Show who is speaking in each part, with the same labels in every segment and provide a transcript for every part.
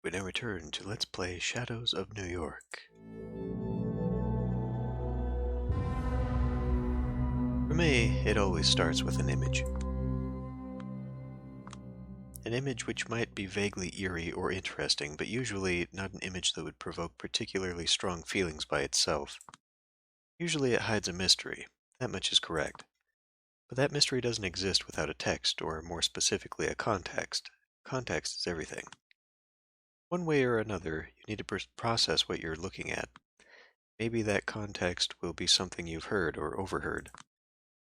Speaker 1: We now return to Let's Play Shadows of New York. For me, it always starts with an image. An image which might be vaguely eerie or interesting, but usually not an image that would provoke particularly strong feelings by itself. Usually it hides a mystery, that much is correct. But that mystery doesn't exist without a text, or more specifically a context. Context is everything. One way or another, you need to process what you're looking at. Maybe that context will be something you've heard or overheard.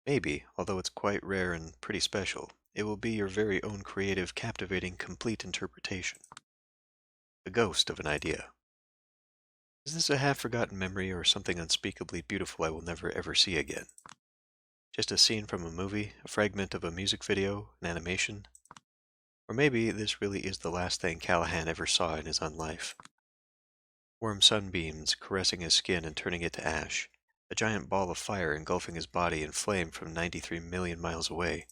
Speaker 1: Maybe, although it's quite rare and pretty special, it will be your very own creative, captivating, complete interpretation. The ghost of an idea. Is this a half-forgotten memory or something unspeakably beautiful I will never ever see again? Just a scene from a movie, a fragment of a music video, an animation? Or maybe this really is the last thing Callahan ever saw in his unlife. Warm sunbeams caressing his skin and turning it to ash, a giant ball of fire engulfing his body in flame from 93 million miles away.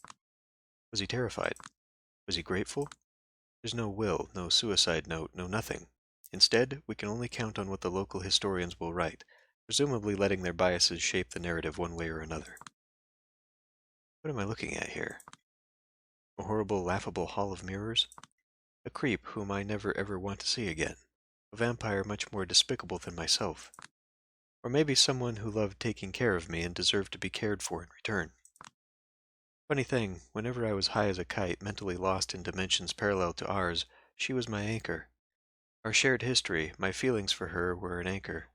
Speaker 1: Was he terrified? Was he grateful? There's no will, no suicide note, no nothing. Instead, we can only count on what the local historians will write, presumably letting their biases shape the narrative one way or another. What am I looking at here? A horrible, laughable hall of mirrors? A creep whom I never ever want to see again. A vampire much more despicable than myself. Or maybe someone who loved taking care of me and deserved to be cared for in return. Funny thing, whenever I was high as a kite, mentally lost in dimensions parallel to ours, she was my anchor. Our shared history, my feelings for her, were an anchor.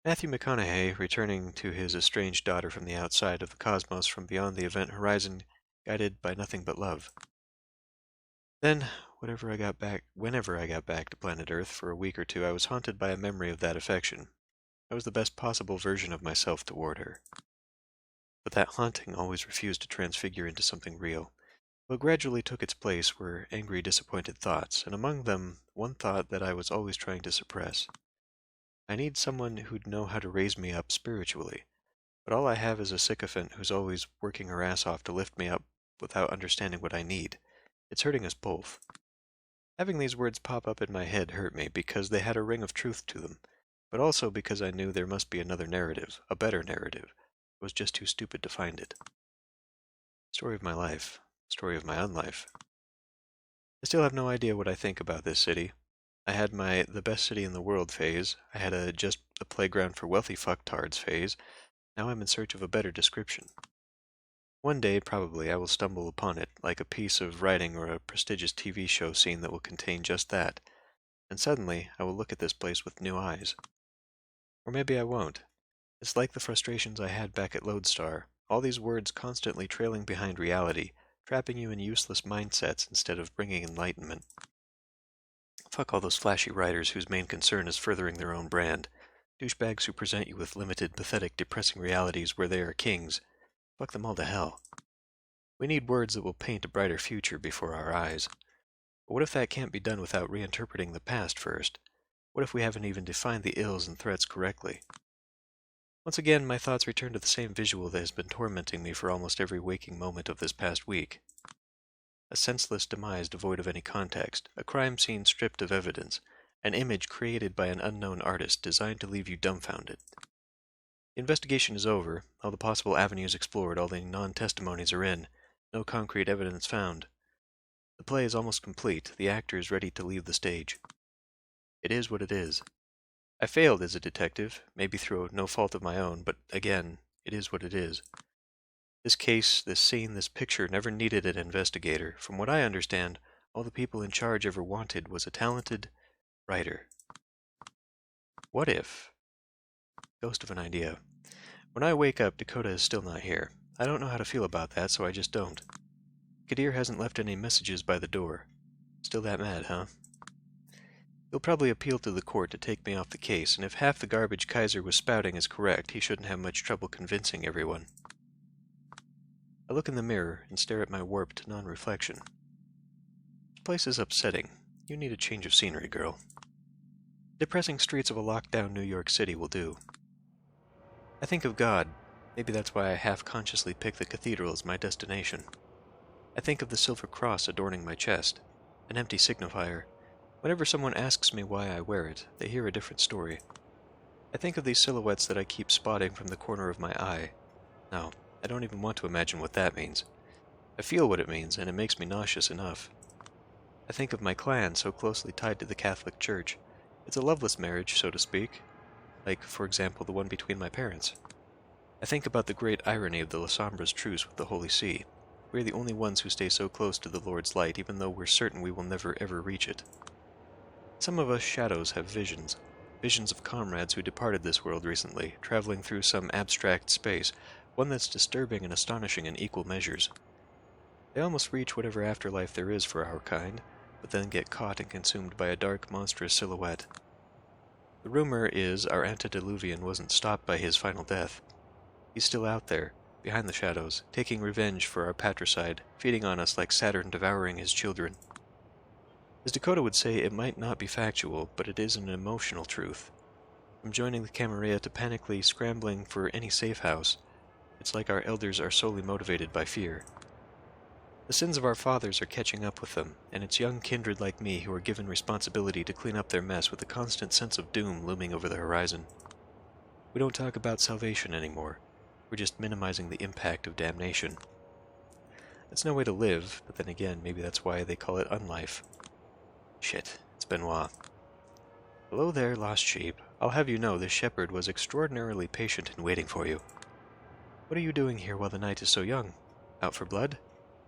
Speaker 1: Matthew McConaughey, returning to his estranged daughter from the outside of the cosmos from beyond the event horizon, guided by nothing but love. Then, whenever I got back to planet Earth for a week or two, I was haunted by a memory of that affection. I was the best possible version of myself toward her. But that haunting always refused to transfigure into something real. What gradually took its place were angry, disappointed thoughts, and among them, one thought that I was always trying to suppress. I need someone who'd know how to raise me up spiritually, but all I have is a sycophant who's always working her ass off to lift me up without understanding what I need. It's hurting us both. Having these words pop up in my head hurt me because they had a ring of truth to them, but also because I knew there must be another narrative, a better narrative. I was just too stupid to find it. Story of my life. Story of my unlife. I still have no idea what I think about this city. I had my the best city in the world phase. I had a just a playground for wealthy fucktards phase. Now I'm in search of a better description. One day, probably, I will stumble upon it, like a piece of writing or a prestigious TV show scene that will contain just that, and suddenly I will look at this place with new eyes. Or maybe I won't. It's like the frustrations I had back at Lodestar, all these words constantly trailing behind reality, trapping you in useless mindsets instead of bringing enlightenment. Fuck all those flashy writers whose main concern is furthering their own brand. Douchebags who present you with limited, pathetic, depressing realities where they are kings. Fuck them all to hell. We need words that will paint a brighter future before our eyes. But what if that can't be done without reinterpreting the past first? What if we haven't even defined the ills and threats correctly? Once again, my thoughts return to the same visual that has been tormenting me for almost every waking moment of this past week. A senseless demise devoid of any context, a crime scene stripped of evidence, an image created by an unknown artist designed to leave you dumbfounded. The investigation is over, all the possible avenues explored, all the non-testimonies are in, no concrete evidence found. The play is almost complete, the actors ready to leave the stage. It is what it is. I failed as a detective, maybe through no fault of my own, but again, it is what it is. This case, this scene, this picture never needed an investigator. From what I understand, all the people in charge ever wanted was a talented writer. What if? Ghost of an idea. When I wake up, Dakota is still not here. I don't know how to feel about that, so I just don't. Kadir hasn't left any messages by the door. Still that mad, huh? He'll probably appeal to the court to take me off the case, and if half the garbage Kaiser was spouting is correct, he shouldn't have much trouble convincing everyone. I look in the mirror and stare at my warped non-reflection. This place is upsetting. You need a change of scenery, girl. Depressing streets of a locked-down New York City will do. I think of God. Maybe that's why I half-consciously pick the cathedral as my destination. I think of the silver cross adorning my chest, an empty signifier. Whenever someone asks me why I wear it, they hear a different story. I think of these silhouettes that I keep spotting from the corner of my eye. No, I don't even want to imagine what that means. I feel what it means, and it makes me nauseous enough. I think of my clan so closely tied to the Catholic Church. It's a loveless marriage, so to speak. Like, for example, the one between my parents. I think about the great irony of the Lasombra's truce with the Holy See. We're the only ones who stay so close to the Lord's light, even though we're certain we will never ever reach it. Some of us shadows have visions. Visions of comrades who departed this world recently, traveling through some abstract space, one that's disturbing and astonishing in equal measures. They almost reach whatever afterlife there is for our kind, but then get caught and consumed by a dark, monstrous silhouette. The rumor is our antediluvian wasn't stopped by his final death. He's still out there, behind the shadows, taking revenge for our patricide, feeding on us like Saturn devouring his children. As Dakota would say, it might not be factual, but it is an emotional truth. From joining the Camarilla to panically scrambling for any safe house, it's like our elders are solely motivated by fear. The sins of our fathers are catching up with them, and it's young kindred like me who are given responsibility to clean up their mess with a constant sense of doom looming over the horizon. We don't talk about salvation anymore. We're just minimizing the impact of damnation. It's no way to live, but then again, maybe that's why they call it unlife. Shit, it's Benoit. Hello there, lost sheep. I'll have you know this shepherd was extraordinarily patient in waiting for you. What are you doing here while the night is so young? Out for blood?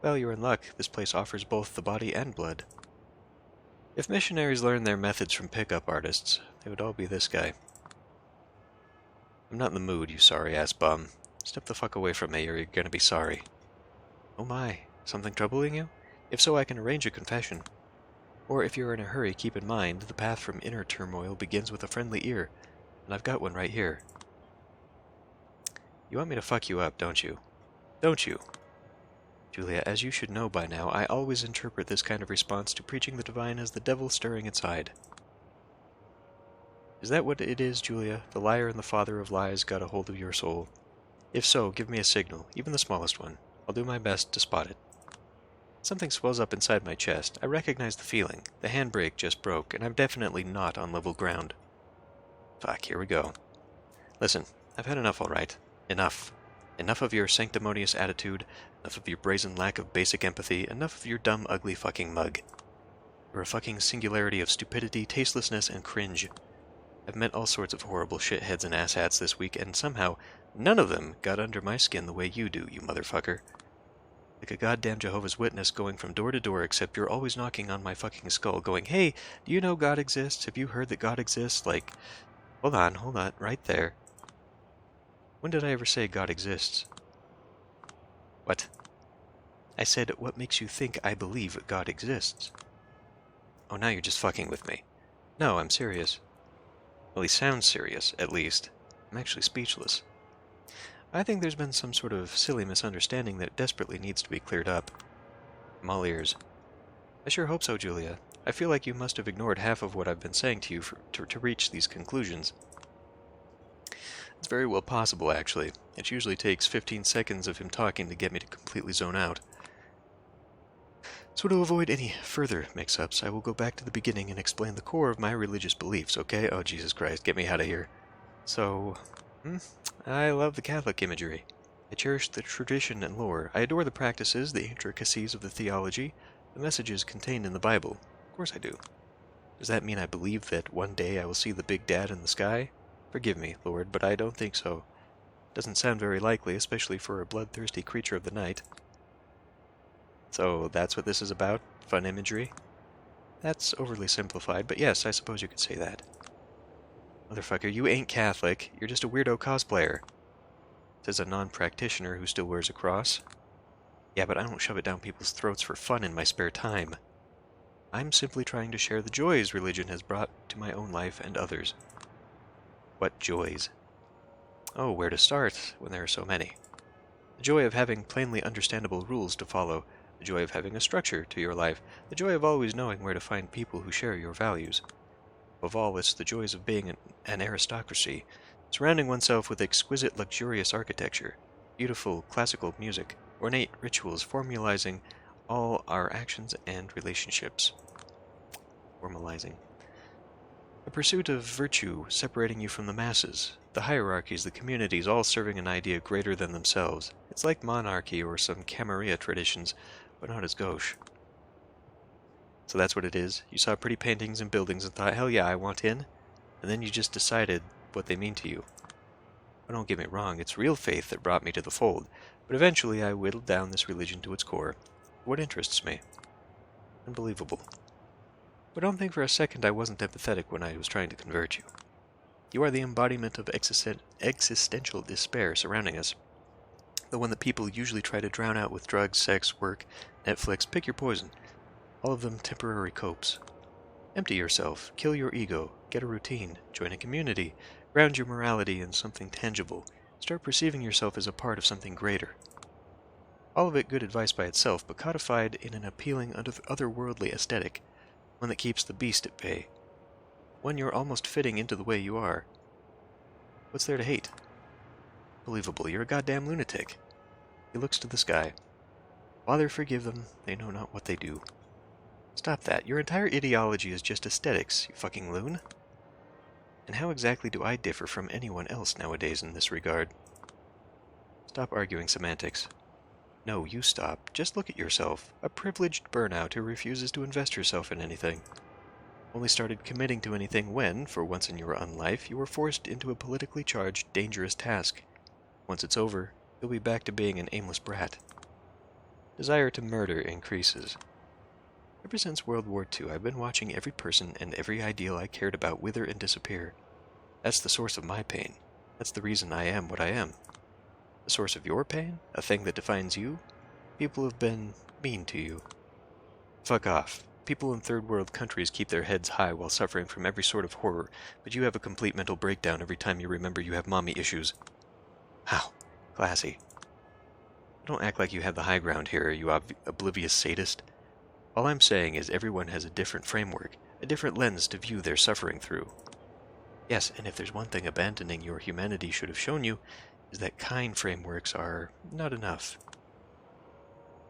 Speaker 1: Well, you're in luck. This place offers both the body and blood. If missionaries learned their methods from pickup artists, they would all be this guy. I'm not in the mood, you sorry-ass bum. Step the fuck away from me or you're gonna be sorry. Oh my, something troubling you? If so, I can arrange a confession. Or if you're in a hurry, keep in mind, the path from inner turmoil begins with a friendly ear, and I've got one right here. You want me to fuck you up, don't you? Don't you? Julia, as you should know by now, I always interpret this kind of response to preaching the divine as the devil stirring its hide. Is that what it is, Julia? The liar and the father of lies got a hold of your soul? If so, give me a signal, even the smallest one. I'll do my best to spot it. Something swells up inside my chest. I recognize the feeling. The handbrake just broke, and I'm definitely not on level ground. Fuck, here we go. Listen, I've had enough, all right. Enough. Enough of your sanctimonious attitude, enough of your brazen lack of basic empathy, enough of your dumb, ugly fucking mug. You're a fucking singularity of stupidity, tastelessness, and cringe. I've met all sorts of horrible shitheads and asshats this week, and somehow none of them got under my skin the way you do, you motherfucker. Like a goddamn Jehovah's Witness going from door to door, except you're always knocking on my fucking skull, going, hey, do you know God exists? Have you heard that God exists? Like, hold on, right there. When did I ever say God exists? What? I said, what makes you think I believe God exists? Oh, now you're just fucking with me. No, I'm serious. Well, he sounds serious, at least. I'm actually speechless. I think there's been some sort of silly misunderstanding that desperately needs to be cleared up. I'm all ears. I sure hope so, Julia. I feel like you must have ignored half of what I've been saying to you to reach these conclusions. It's very well possible, actually. It usually takes 15 seconds of him talking to get me to completely zone out. So to avoid any further mix-ups, I will go back to the beginning and explain the core of my religious beliefs, okay? Oh, Jesus Christ, get me out of here. So, I love the Catholic imagery. I cherish the tradition and lore. I adore the practices, the intricacies of the theology, the messages contained in the Bible. Of course I do. Does that mean I believe that one day I will see the big dad in the sky? Forgive me, Lord, but I don't think so. Doesn't sound very likely, especially for a bloodthirsty creature of the night. So that's what this is about? Fun imagery? That's overly simplified, but yes, I suppose you could say that. Motherfucker, you ain't Catholic. You're just a weirdo cosplayer. Says a non-practitioner who still wears a cross. Yeah, but I don't shove it down people's throats for fun in my spare time. I'm simply trying to share the joys religion has brought to my own life and others. What joys? Oh, where to start when there are so many. The joy of having plainly understandable rules to follow, the joy of having a structure to your life, the joy of always knowing where to find people who share your values. Above all, it's the joys of being an aristocracy, surrounding oneself with exquisite luxurious architecture, beautiful classical music, ornate rituals formalizing all our actions and relationships. formalizing. A pursuit of virtue separating you from the masses, the hierarchies, the communities, all serving an idea greater than themselves. It's like monarchy or some Camarilla traditions, but not as gauche. So that's what it is. You saw pretty paintings and buildings and thought, hell yeah, I want in. And then you just decided what they mean to you. Well, don't get me wrong, it's real faith that brought me to the fold. But eventually I whittled down this religion to its core. What interests me? Unbelievable. But don't think for a second I wasn't empathetic when I was trying to convert you. You are the embodiment of existential despair surrounding us. The one that people usually try to drown out with drugs, sex, work, Netflix, pick your poison. All of them temporary copes. Empty yourself, kill your ego, get a routine, join a community, ground your morality in something tangible, start perceiving yourself as a part of something greater. All of it good advice by itself, but codified in an appealing otherworldly aesthetic, one that keeps the beast at bay. One you're almost fitting into the way you are. What's there to hate? Believable, you're a goddamn lunatic. He looks to the sky. Father, forgive them, they know not what they do. Stop that, your entire ideology is just aesthetics, you fucking loon. And how exactly do I differ from anyone else nowadays in this regard? Stop arguing semantics. No, you stop. Just look at yourself. A privileged burnout who refuses to invest herself in anything. Only started committing to anything when, for once in your unlife, you were forced into a politically charged, dangerous task. Once it's over, you'll be back to being an aimless brat. Desire to murder increases. Ever since World War II, I've been watching every person and every ideal I cared about wither and disappear. That's the source of my pain. That's the reason I am what I am. The source of your pain? A thing that defines you? People have been mean to you. Fuck off. People in third world countries keep their heads high while suffering from every sort of horror, but you have a complete mental breakdown every time you remember you have mommy issues. How? Classy. Don't act like you have the high ground here, you oblivious sadist. All I'm saying is everyone has a different framework, a different lens to view their suffering through. Yes, and if there's one thing abandoning your humanity should have shown you, is that kind frameworks are not enough.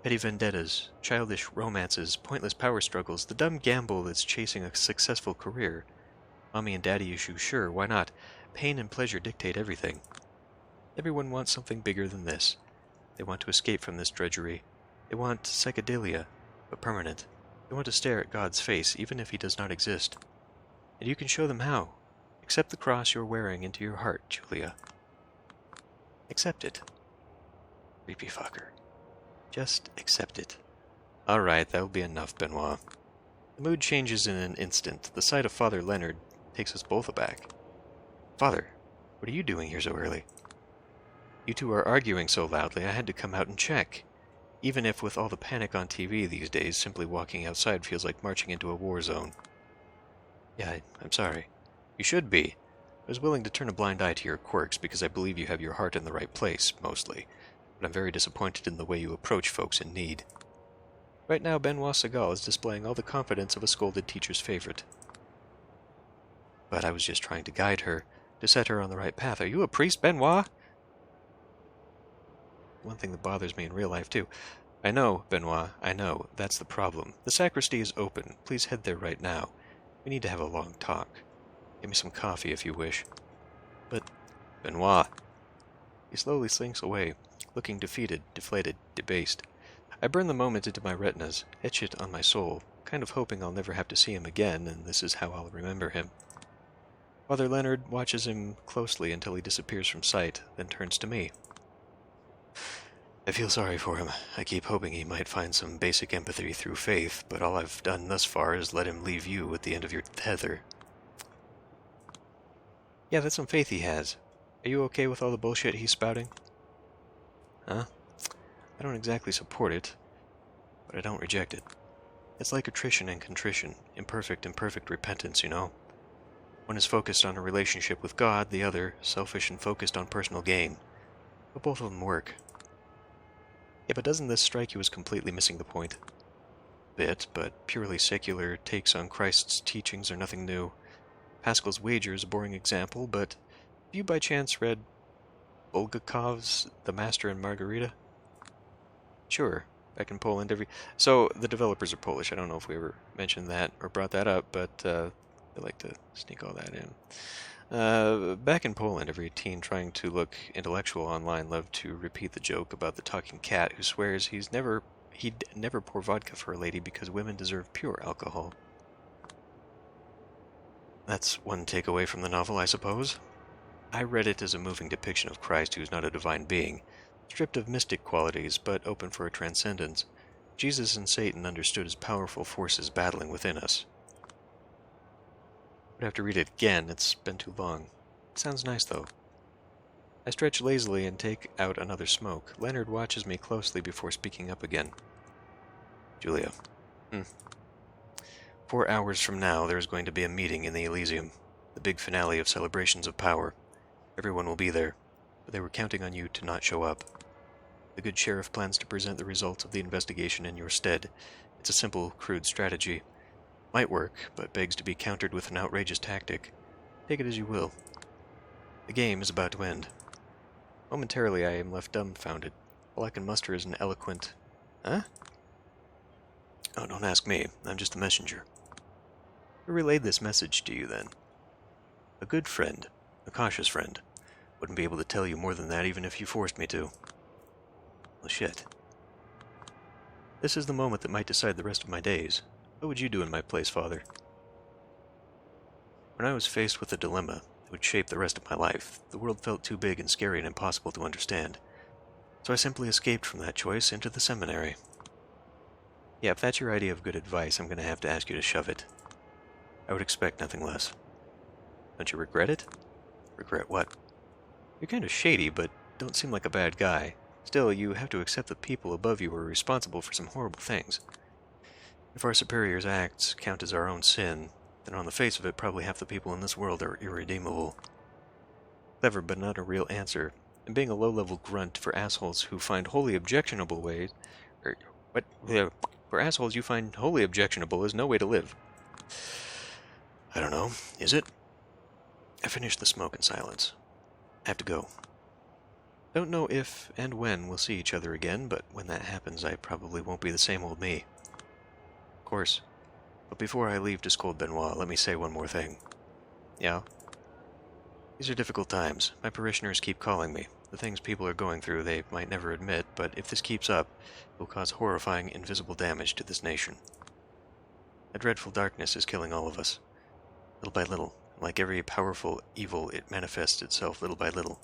Speaker 1: Petty vendettas, childish romances, pointless power struggles, the dumb gamble that's chasing a successful career. Mommy and daddy issues, sure, why not? Pain and pleasure dictate everything. Everyone wants something bigger than this. They want to escape from this drudgery. They want psychedelia, but permanent. They want to stare at God's face, even if he does not exist. And you can show them how. Accept the cross you're wearing into your heart, Julia. Accept it. Creepy fucker. Just accept it. Alright, that'll be enough, Benoit. The mood changes in an instant. The sight of Father Leonard takes us both aback. Father, what are you doing here so early? You two are arguing so loudly I had to come out and check. Even if with all the panic on TV these days, simply walking outside feels like marching into a war zone. Yeah, I'm sorry. You should be. I was willing to turn a blind eye to your quirks because I believe you have your heart in the right place, mostly. But I'm very disappointed in the way you approach folks in need. Right now, Benoit Segal is displaying all the confidence of a scolded teacher's favorite. But I was just trying to guide her, to set her on the right path. Are you a priest, Benoit? One thing that bothers me in real life, too. I know, Benoit, I know. That's the problem. The sacristy is open. Please head there right now. We need to have a long talk. Give me some coffee if you wish. But, Benoit. He slowly slinks away, looking defeated, deflated, debased. I burn the moment into my retinas, etch it on my soul, kind of hoping I'll never have to see him again, and this is how I'll remember him. Father Leonard watches him closely until he disappears from sight, then turns to me. I feel sorry for him. I keep hoping he might find some basic empathy through faith, but all I've done thus far is let him leave you at the end of your tether. Yeah, that's some faith he has. Are you okay with all the bullshit he's spouting? Huh? I don't exactly support it, but I don't reject it. It's like attrition and contrition, imperfect and perfect repentance, you know? One is focused on a relationship with God, the other, selfish and focused on personal gain. But both of them work. Yeah, but doesn't this strike you as completely missing the point? Bit, but purely secular takes on Christ's teachings are nothing new. Pascal's Wager is a boring example, but have you by chance read Bulgakov's The Master and Margarita? Sure, back in Poland. So the developers are Polish. I don't know if we ever mentioned that or brought that up, but they like to sneak all that in. Back in Poland, every teen trying to look intellectual online loved to repeat the joke about the talking cat who swears he'd never pour vodka for a lady because women deserve pure alcohol. That's one takeaway from the novel, I suppose. I read it as a moving depiction of Christ, who's not a divine being, stripped of mystic qualities but open for a transcendence. Jesus and Satan understood as powerful forces battling within us. I'd have to read it again, it's been too long. It sounds nice, though. I stretch lazily and take out another smoke. Leonard watches me closely before speaking up again. Julia. 4 hours from now, there is going to be a meeting in the Elysium, the big finale of Celebrations of Power. Everyone will be there, but they were counting on you to not show up. The good sheriff plans to present the results of the investigation in your stead. It's a simple, crude strategy. Might work, but begs to be countered with an outrageous tactic. Take it as you will. The game is about to end. Momentarily, I am left dumbfounded. All I can muster is an eloquent, "Huh?" Oh, don't ask me. I'm just the messenger. Who relayed this message to you, then? A good friend. A cautious friend. Wouldn't be able to tell you more than that even if you forced me to. Well, shit. This is the moment that might decide the rest of my days. What would you do in my place, Father? When I was faced with a dilemma that would shape the rest of my life, the world felt too big and scary and impossible to understand. So I simply escaped from that choice into the seminary. Yeah, if that's your idea of good advice, I'm going to have to ask you to shove it. I would expect nothing less. Don't you regret it? Regret what? You're kind of shady, but don't seem like a bad guy. Still, you have to accept that people above you are responsible for some horrible things. If our superiors' acts count as our own sin, then on the face of it, probably half the people in this world are irredeemable. Clever, but not a real answer. And being a low-level grunt for assholes who find wholly objectionable ways... For assholes you find wholly objectionable is no way to live. I don't know. Is it? I finished the smoke in silence. I have to go. Don't know if and when we'll see each other again, but when that happens, I probably won't be the same old me. Of course. But before I leave to scold Benoit, let me say one more thing. Yeah? These are difficult times. My parishioners keep calling me. The things people are going through they might never admit, but if this keeps up, it will cause horrifying, invisible damage to this nation. A dreadful darkness is killing all of us. Little by little. Like every powerful evil, it manifests itself little by little.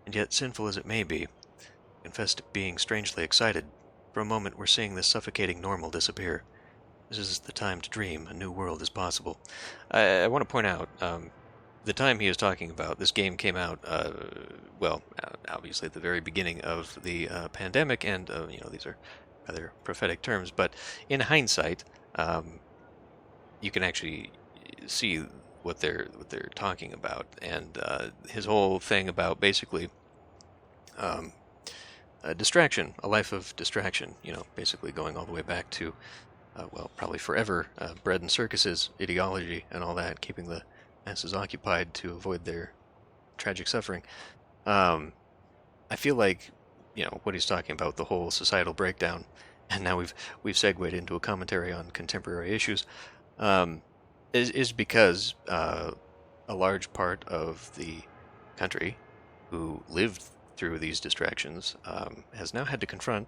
Speaker 1: And yet, sinful as it may be, I confess to being strangely excited. For a moment, we're seeing this suffocating normal disappear. This is the time to dream. A new world is possible. I want to point out, the time he is talking about, this game came out, obviously at the very beginning of the pandemic, and, these are rather prophetic terms, but in hindsight, you can actually see what they're talking about, and his whole thing about basically a distraction, a life of distraction, basically going all the way back to, probably forever, bread and circuses, ideology, and all that, keeping the masses occupied to avoid their tragic suffering. I feel like, what he's talking about, the whole societal breakdown, and now we've segued into a commentary on contemporary issues, is because a large part of the country who lived through these distractions has now had to confront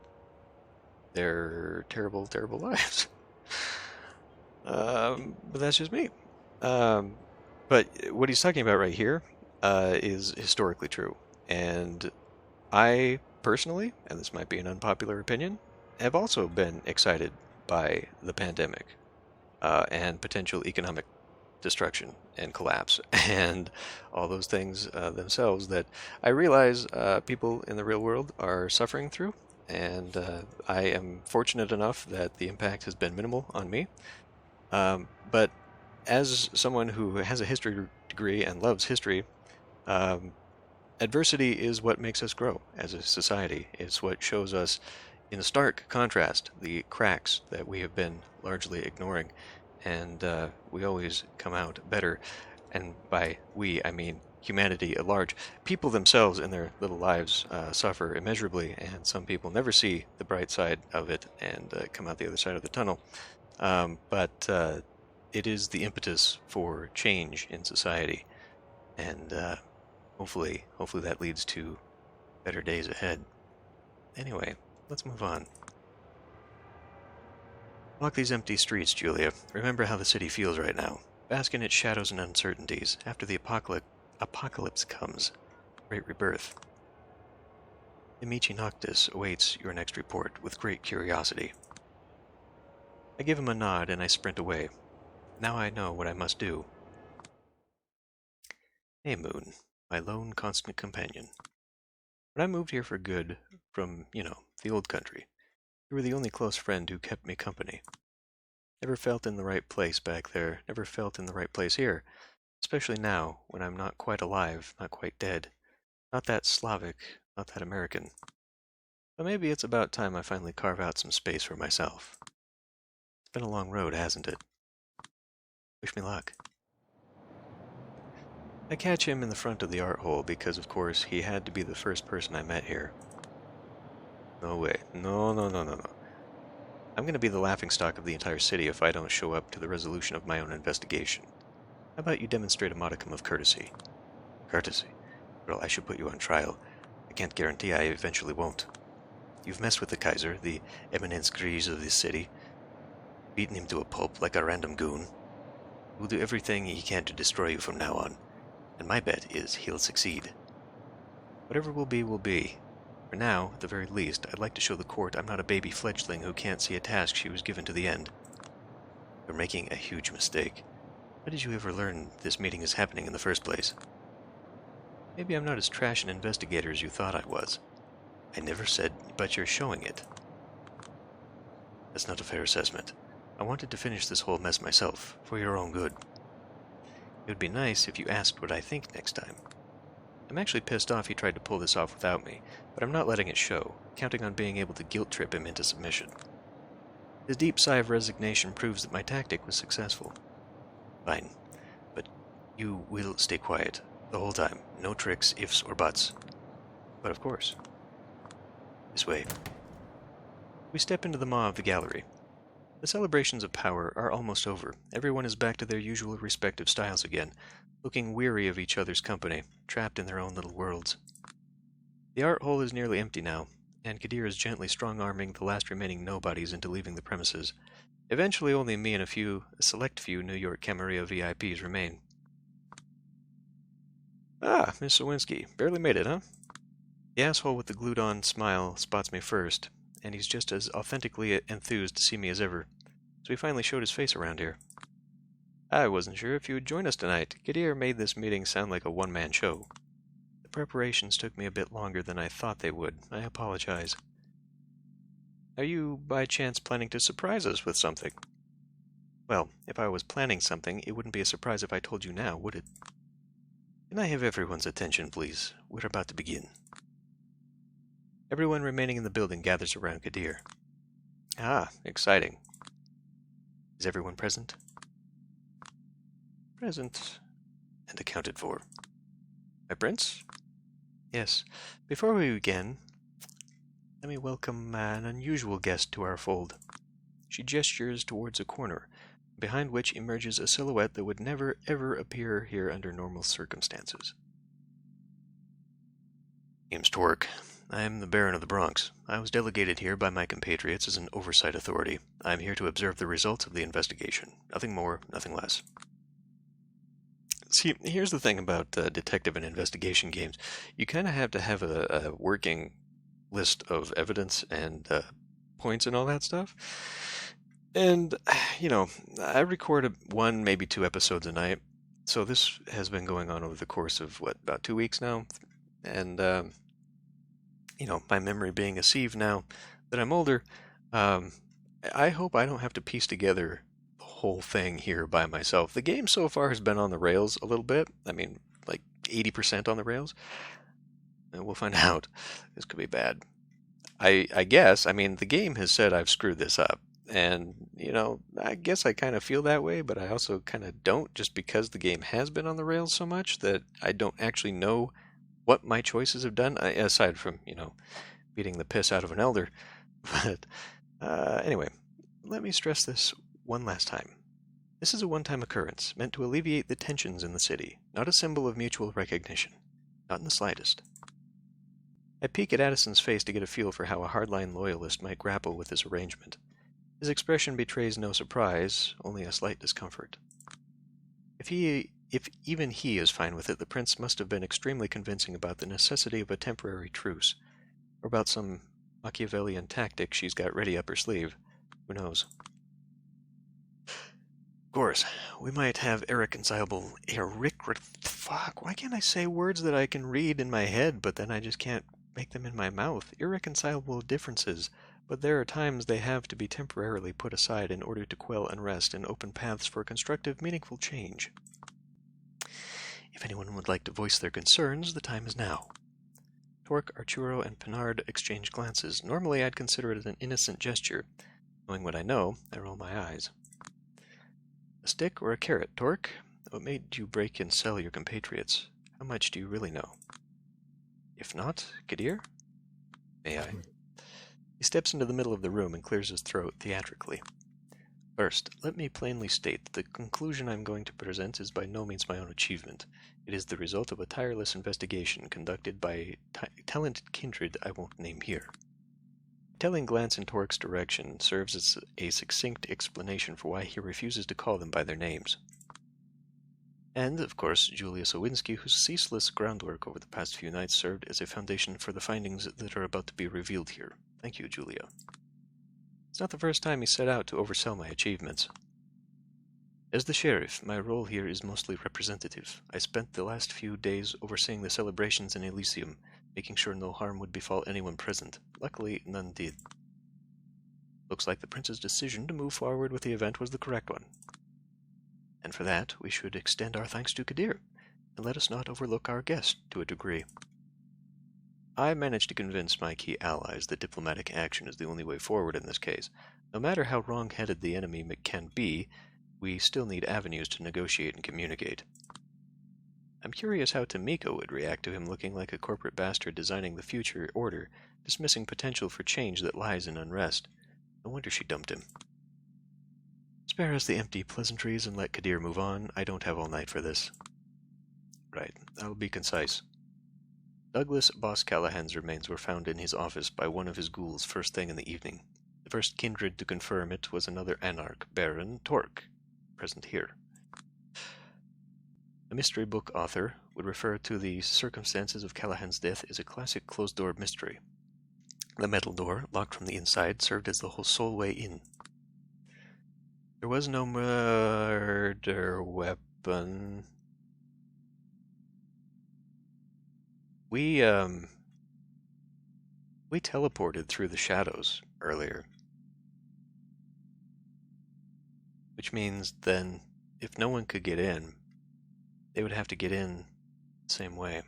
Speaker 1: their terrible, terrible lives. But that's just me. But what he's talking about right here is historically true. And I personally, and this might be an unpopular opinion, have also been excited by the pandemic and potential economic destruction and collapse and all those things themselves that I realize people in the real world are suffering through, and I am fortunate enough that the impact has been minimal on me. But as someone who has a history degree and loves history, adversity is what makes us grow as a society. It's what shows us in stark contrast the cracks that we have been largely ignoring. And we always come out better. And by we, I mean humanity at large. People themselves in their little lives suffer immeasurably, and some people never see the bright side of it and come out the other side of the tunnel. But it is the impetus for change in society, and hopefully that leads to better days ahead. Anyway, let's move on. Walk these empty streets, Julia. Remember how the city feels right now. Bask in its shadows and uncertainties. After the apocalypse comes, great rebirth. Amici Noctis awaits your next report with great curiosity. I give him a nod and I sprint away. Now I know what I must do. Hey, Moon, my lone constant companion. When I moved here for good from, the old country, you were the only close friend who kept me company. Never felt in the right place back there, never felt in the right place here, especially now, when I'm not quite alive, not quite dead, not that Slavic, not that American. But maybe it's about time I finally carve out some space for myself. It's been a long road, hasn't it? Wish me luck. I catch him in the front of the art hole because, of course, he had to be the first person I met here. No way. No. I'm going to be the laughingstock of the entire city if I don't show up to the resolution of my own investigation. How about you demonstrate a modicum of courtesy? Courtesy? Well, I should put you on trial. I can't guarantee I eventually won't. You've messed with the Kaiser, the eminence grise of this city, beaten him to a pulp like a random goon. He'll do everything he can to destroy you from now on, and my bet is he'll succeed. Whatever will be, will be. For now, at the very least, I'd like to show the court I'm not a baby fledgling who can't see a task she was given to the end. You're making a huge mistake. How did you ever learn this meeting is happening in the first place? Maybe I'm not as trash an investigator as you thought I was. I never said, but you're showing it. That's not a fair assessment. I wanted to finish this whole mess myself, for your own good. It would be nice if you asked what I think next time. I'm actually pissed off he tried to pull this off without me, but I'm not letting it show, counting on being able to guilt-trip him into submission. His deep sigh of resignation proves that my tactic was successful. Fine, but you will stay quiet the whole time. No tricks, ifs, or buts. But of course. This way. We step into the maw of the gallery. The celebrations of power are almost over. Everyone is back to their usual respective styles again, looking weary of each other's company, trapped in their own little worlds. The art hole is nearly empty now, and Kadir is gently strong-arming the last remaining nobodies into leaving the premises. Eventually only me and a select few New York Camarilla VIPs remain. Ah, Miss Sawinski. Barely made it, huh? The asshole with the glued-on smile spots me first, and he's just as authentically enthused to see me as ever, so he finally showed his face around here. I wasn't sure if you would join us tonight. Kadir made this meeting sound like a one-man show. The preparations took me a bit longer than I thought they would. I apologize. Are you, by chance, planning to surprise us with something? Well, if I was planning something, it wouldn't be a surprise if I told you now, would it? Can I have everyone's attention, please? We're about to begin. Everyone remaining in the building gathers around Kadir. Ah, exciting. Is everyone present? Present and accounted for. My prince? Yes. Before we begin, let me welcome an unusual guest to our fold. She gestures towards a corner, behind which emerges a silhouette that would never, ever appear here under normal circumstances. Name's Twerk. I am the Baron of the Bronx. I was delegated here by my compatriots as an oversight authority. I am here to observe the results of the investigation. Nothing more, nothing less. See, here's the thing about detective and investigation games. You kind of have to have a working list of evidence and points and all that stuff. And, I record one, maybe 2 episodes a night. So this has been going on over the course of, about 2 weeks now? And, my memory being a sieve now that I'm older, I hope I don't have to piece together the whole thing here by myself. The game so far has been on the rails a little bit. I mean, like 80% on the rails. And we'll find out. This could be bad. I guess, the game has said I've screwed this up. And, I guess I kind of feel that way, but I also kind of don't, just because the game has been on the rails so much that I don't actually know what my choices have done, aside from, beating the piss out of an elder. But anyway, let me stress this one last time. This is a one-time occurrence, meant to alleviate the tensions in the city, not a symbol of mutual recognition. Not in the slightest. I peek at Addison's face to get a feel for how a hardline loyalist might grapple with this arrangement. His expression betrays no surprise, only a slight discomfort. If even he is fine with it, the prince must have been extremely convincing about the necessity of a temporary truce, or about some Machiavellian tactic she's got ready up her sleeve. Who knows? Of course, we might have fuck, why can't I say words that I can read in my head, but then I just can't make them in my mouth? Irreconcilable differences, but there are times they have to be temporarily put aside in order to quell unrest and open paths for constructive, meaningful change. If anyone would like to voice their concerns, the time is now. Torque, Arturo, and Pinard exchange glances. Normally I'd consider it an innocent gesture. Knowing what I know, I roll my eyes. A stick or a carrot, Torque? What made you break and sell your compatriots? How much do you really know? If not, Kadir? May I? He steps into the middle of the room and clears his throat theatrically. First, let me plainly state that the conclusion I'm going to present is by no means my own achievement. It is the result of a tireless investigation conducted by talented kindred I won't name here. A telling glance in Torque's direction serves as a succinct explanation for why he refuses to call them by their names. And, of course, Julia Sowinski, whose ceaseless groundwork over the past few nights served as a foundation for the findings that are about to be revealed here. Thank you, Julia. It's not the first time he set out to oversell my achievements. As the sheriff, my role here is mostly representative. I spent the last few days overseeing the celebrations in Elysium, making sure no harm would befall anyone present. Luckily, none did. Looks like the prince's decision to move forward with the event was the correct one. And for that, we should extend our thanks to Kadir, and let us not overlook our guest to a degree. I managed to convince my key allies that diplomatic action is the only way forward in this case. No matter how wrong-headed the enemy can be, we still need avenues to negotiate and communicate. I'm curious how Tamiko would react to him looking like a corporate bastard designing the future order, dismissing potential for change that lies in unrest. No wonder she dumped him. Spare us the empty pleasantries and let Kadir move on. I don't have all night for this. Right, I'll be concise. Douglas Boss Callahan's remains were found in his office by one of his ghouls first thing in the evening. The first kindred to confirm it was another anarch, Baron Torque, present here. A mystery book author would refer to the circumstances of Callahan's death as a classic closed-door mystery. The metal door, locked from the inside, served as the whole sole way in. There was no murder weapon. We teleported through the shadows earlier. Which means then, if no one could get in, they would have to get in the same way.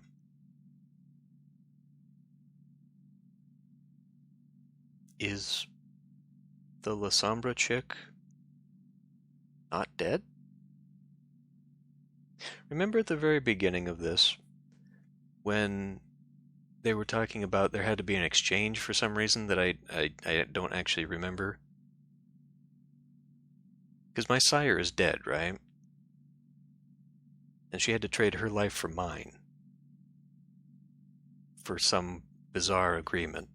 Speaker 1: Is the Lasombra chick not dead? Remember at the very beginning of this, when they were talking about there had to be an exchange for some reason that I don't actually remember? Because my sire is dead, right? And she had to trade her life for mine. For some bizarre agreement.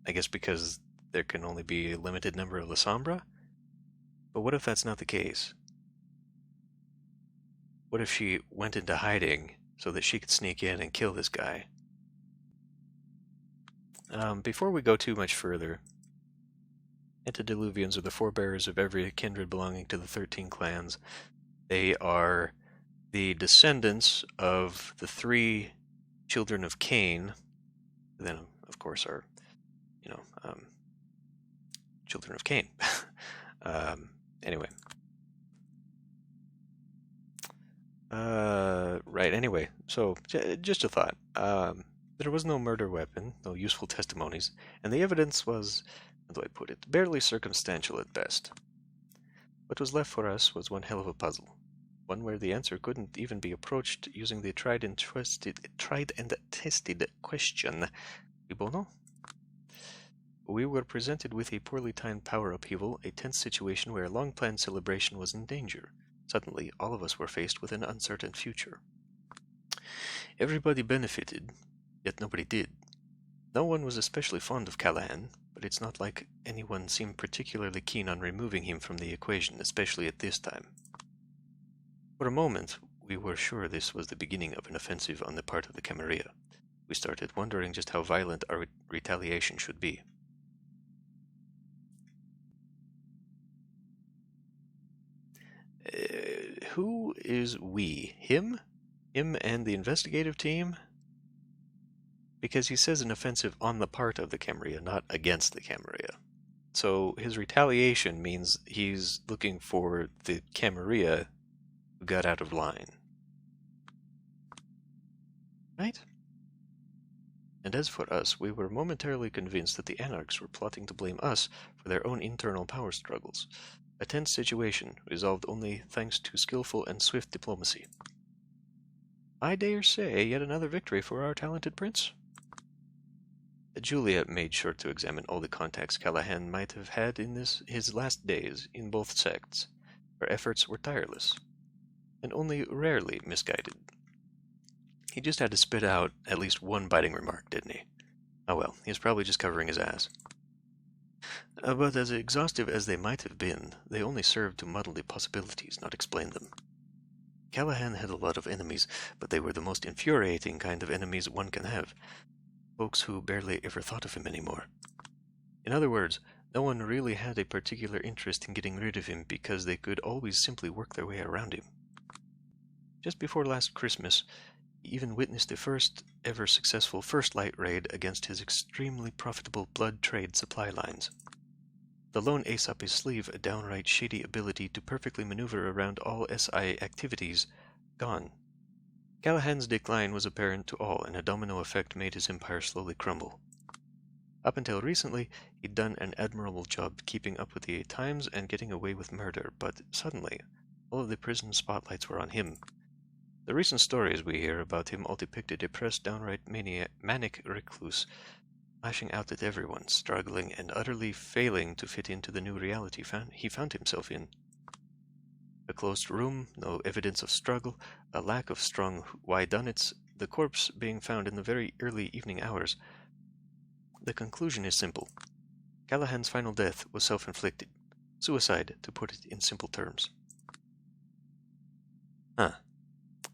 Speaker 1: I guess because there can only be a limited number of Lasombra? But what if that's not the case? What if she went into hiding so that she could sneak in and kill this guy? Before we go too much further, antediluvians are the forebears of every kindred belonging to the 13 clans. They are the descendants of the 3 children of Cain, then of course are, children of Cain. Anyway. Right, anyway, so, just a thought. There was no murder weapon, no useful testimonies, and the evidence was how do I put it, barely circumstantial at best. What was left for us was one hell of a puzzle, one where the answer couldn't even be approached using the tried and tested question. We both know? We were presented with a poorly timed power upheaval, a tense situation where a long-planned celebration was in danger. Suddenly, all of us were faced with an uncertain future. Everybody benefited, yet nobody did. No one was especially fond of Callahan, but it's not like anyone seemed particularly keen on removing him from the equation, especially at this time. For a moment, we were sure this was the beginning of an offensive on the part of the Camarilla. We started wondering just how violent our retaliation should be. Who is we? Him? Him and the investigative team? Because he says an offensive on the part of the Camarilla, not against the Camarilla. So his retaliation means he's looking for the Camarilla who got out of line. Right? And as for us, we were momentarily convinced that the Anarchs were plotting to blame us for their own internal power struggles. A tense situation, resolved only thanks to skillful and swift diplomacy. I dare say yet another victory for our talented prince. Julia made sure to examine all the contacts Callahan might have had in his last days in both sects. Her efforts were tireless, and only rarely misguided. He just had to spit out at least one biting remark, didn't he? Oh well, he was probably just covering his ass. But as exhaustive as they might have been, they only served to muddle the possibilities, not explain them. Callahan had a lot of enemies, but they were the most infuriating kind of enemies one can have. Folks who barely ever thought of him anymore. In other words, no one really had a particular interest in getting rid of him because they could always simply work their way around him. Just before last Christmas, he even witnessed the first ever successful First Light raid against his extremely profitable blood trade supply lines. The lone ace up his sleeve, a downright shady ability to perfectly maneuver around all SI activities, gone. Callahan's decline was apparent to all, and a domino effect made his empire slowly crumble. Up until recently, he'd done an admirable job keeping up with the times and getting away with murder, but suddenly, all of the prison spotlights were on him. The recent stories we hear about him all depict a depressed, downright manic recluse, lashing out at everyone, struggling and utterly failing to fit into the new reality he found himself in. A closed room, no evidence of struggle, a lack of strong whodunits, the corpse being found in the very early evening hours. The conclusion is simple. Callahan's final death was self-inflicted. Suicide, to put it in simple terms.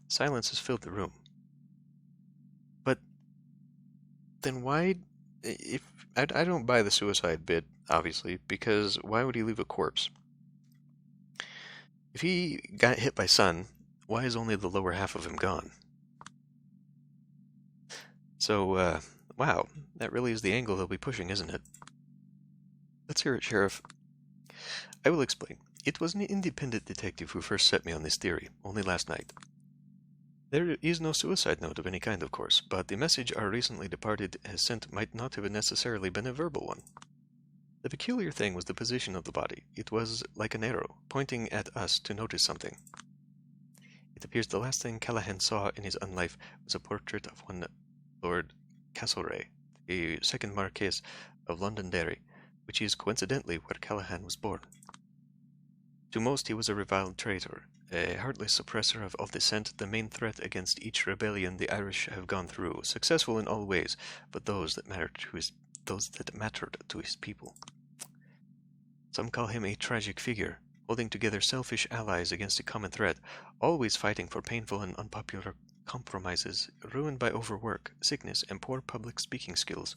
Speaker 1: Silence has filled the room. But then why... If I don't buy the suicide bit, obviously, because why would he leave a corpse? If he got hit by sun, why is only the lower half of him gone? So, wow, that really is the angle they'll be pushing, isn't it? Let's hear it, Sheriff. I will explain. It was an independent detective who first set me on this theory, only last night. There is no suicide note of any kind, of course, but the message our recently departed has sent might not have necessarily been a verbal one. The peculiar thing was the position of the body. It was like an arrow, pointing at us to notice something. It appears the last thing Callahan saw in his unlife was a portrait of one Lord Castlereagh, the second Marquess of Londonderry, which is coincidentally where Callahan was born. To most he was a reviled traitor, a heartless suppressor of all dissent, the main threat against each rebellion the Irish have gone through, successful in all ways, but those that mattered to his people. Some call him a tragic figure, holding together selfish allies against a common threat, always fighting for painful and unpopular compromises, ruined by overwork, sickness, and poor public speaking skills.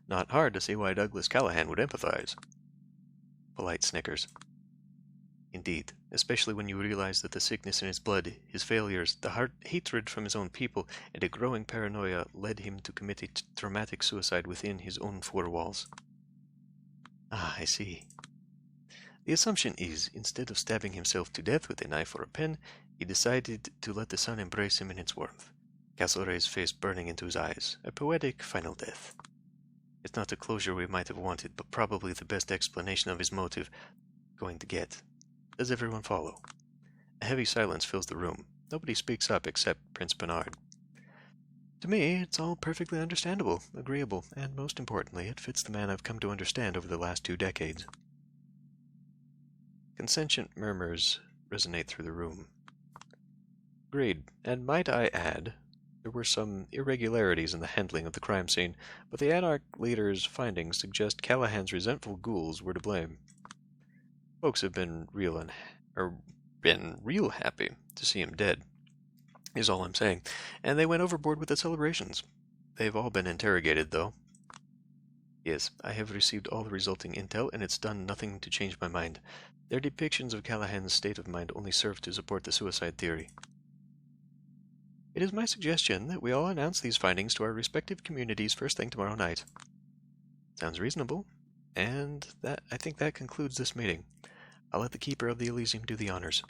Speaker 1: Not hard to see why Douglas Callahan would empathize. Polite snickers. Indeed, especially when you realize that the sickness in his blood, his failures, the hatred from his own people, and a growing paranoia led him to commit a dramatic suicide within his own four walls. Ah, I see. The assumption is, instead of stabbing himself to death with a knife or a pen, he decided to let the sun embrace him in its warmth, Castlereagh's face burning into his eyes, a poetic final death. It's not the closure we might have wanted, but probably the best explanation of his motive going to get. Does everyone follow? A heavy silence fills the room. Nobody speaks up except Prince Bernard. To me, it's all perfectly understandable, agreeable, and most importantly, it fits the man I've come to understand over the last 2 decades. Consentient murmurs resonate through the room. Agreed, and might I add, there were some irregularities in the handling of the crime scene, but the Anarch leader's findings suggest Callahan's resentful ghouls were to blame. Folks have been real happy to see him dead, is all I'm saying, and they went overboard with the celebrations. They've all been interrogated, though. Yes, I have received all the resulting intel, and it's done nothing to change my mind. Their depictions of Callahan's state of mind only serve to support the suicide theory. It is my suggestion that we all announce these findings to our respective communities first thing tomorrow night. Sounds reasonable, and I think that concludes this meeting. I'll let the Keeper of the Elysium do the honors.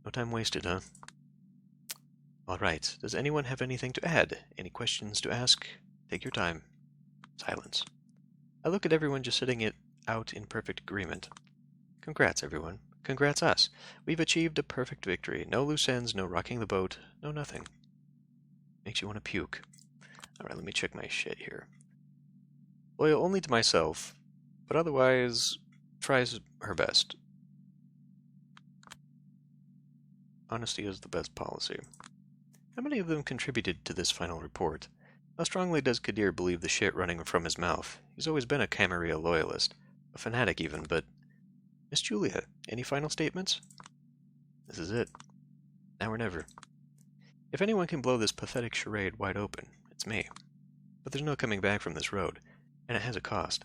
Speaker 1: No time wasted, huh? All right. Does anyone have anything to add? Any questions to ask? Take your time. Silence. I look at everyone just sitting it out in perfect agreement. Congrats, everyone. Congrats us. We've achieved a perfect victory. No loose ends, no rocking the boat, no nothing. Makes you want to puke. All right, let me check my shit here. Loyal only to myself, but otherwise tries her best. Honesty is the best policy. How many of them contributed to this final report? How strongly does Kadir believe the shit running from his mouth? He's always been a Camarilla loyalist, a fanatic even, but... Miss Julia, any final statements? This is it. Now or never. If anyone can blow this pathetic charade wide open, it's me. But there's no coming back from this road, and it has a cost.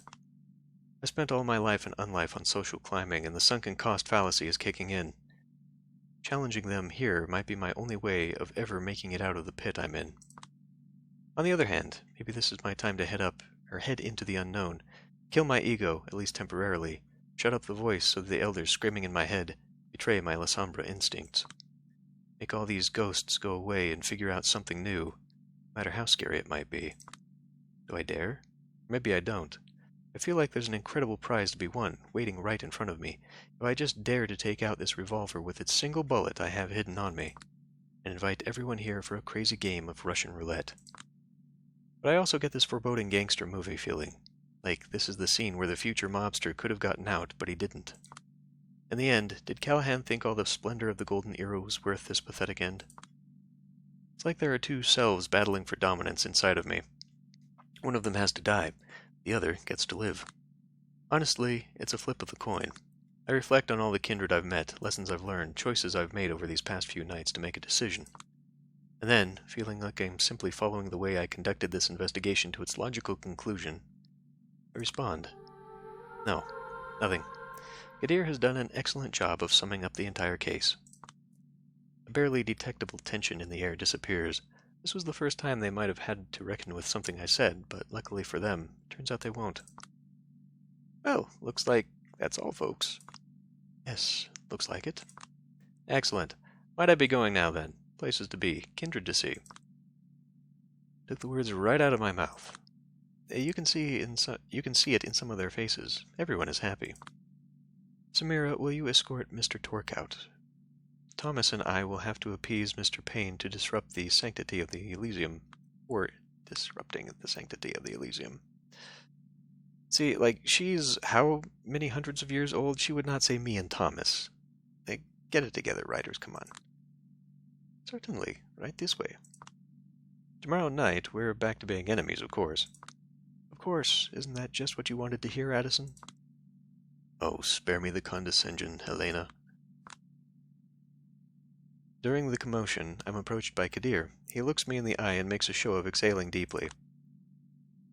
Speaker 1: I spent all my life and unlife on social climbing, and the sunken cost fallacy is kicking in. Challenging them here might be my only way of ever making it out of the pit I'm in. On the other hand, maybe this is my time to head into the unknown, kill my ego, at least temporarily, shut up the voice so that the elders screaming in my head betray my Lasombra instincts. Make all these ghosts go away and figure out something new, no matter how scary it might be. Do I dare? Maybe I don't. I feel like there's an incredible prize to be won, waiting right in front of me, if I just dare to take out this revolver with its single bullet I have hidden on me, and invite everyone here for a crazy game of Russian roulette. But I also get this foreboding gangster movie feeling, like this is the scene where the future mobster could have gotten out, but he didn't. In the end, did Callahan think all the splendor of the golden era was worth this pathetic end? It's like there are two selves battling for dominance inside of me. One of them has to die. The other gets to live. Honestly, it's a flip of the coin. I reflect on all the kindred I've met, lessons I've learned, choices I've made over these past few nights to make a decision. And then, feeling like I'm simply following the way I conducted this investigation to its logical conclusion, I respond. No, nothing. Kadir has done an excellent job of summing up the entire case. A barely detectable tension in the air disappears. This was the first time they might have had to reckon with something I said, but luckily for them, turns out they won't. Well, looks like that's all, folks. Yes, looks like it. Excellent. Might I be going now, then? Places to be, kindred to see. Took the words right out of my mouth. You can see it in some of their faces. Everyone is happy. Samira, will you escort Mr. Torque out? Thomas and I will have to appease Mr. Payne to disrupt the sanctity of the Elysium. Or disrupting the sanctity of the Elysium. See, like, she's how many hundreds of years old? She would not say me and Thomas. Like, get it together, writers, come on. Certainly, right this way. Tomorrow night, we're back to being enemies, of course. Of course, isn't that just what you wanted to hear, Addison? Oh, spare me the condescension, Helena. During the commotion, I'm approached by Kadir. He looks me in the eye and makes a show of exhaling deeply.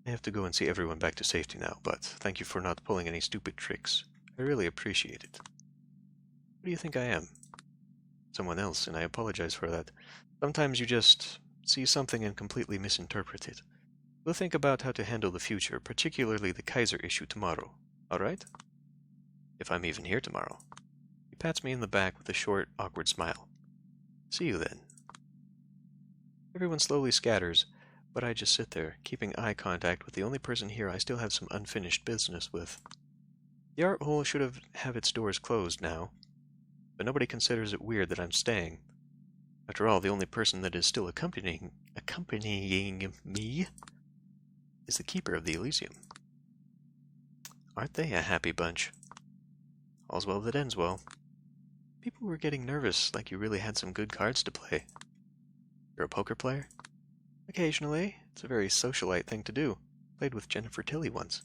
Speaker 1: I have to go and see everyone back to safety now, but thank you for not pulling any stupid tricks. I really appreciate it. Who do you think I am? Someone else, and I apologize for that. Sometimes you just see something and completely misinterpret it. We'll think about how to handle the future, particularly the Kaiser issue tomorrow. All right? If I'm even here tomorrow. He pats me in the back with a short, awkward smile. See you then. Everyone slowly scatters, but I just sit there, keeping eye contact with the only person here I still have some unfinished business with. The art hole should have its doors closed now, but nobody considers it weird that I'm staying. After all, the only person that is still accompanying me is the keeper of the Elysium. Aren't they a happy bunch? All's well that ends well. People were getting nervous, like you really had some good cards to play. You're a poker player? Occasionally. It's a very socialite thing to do. Played with Jennifer Tilly once.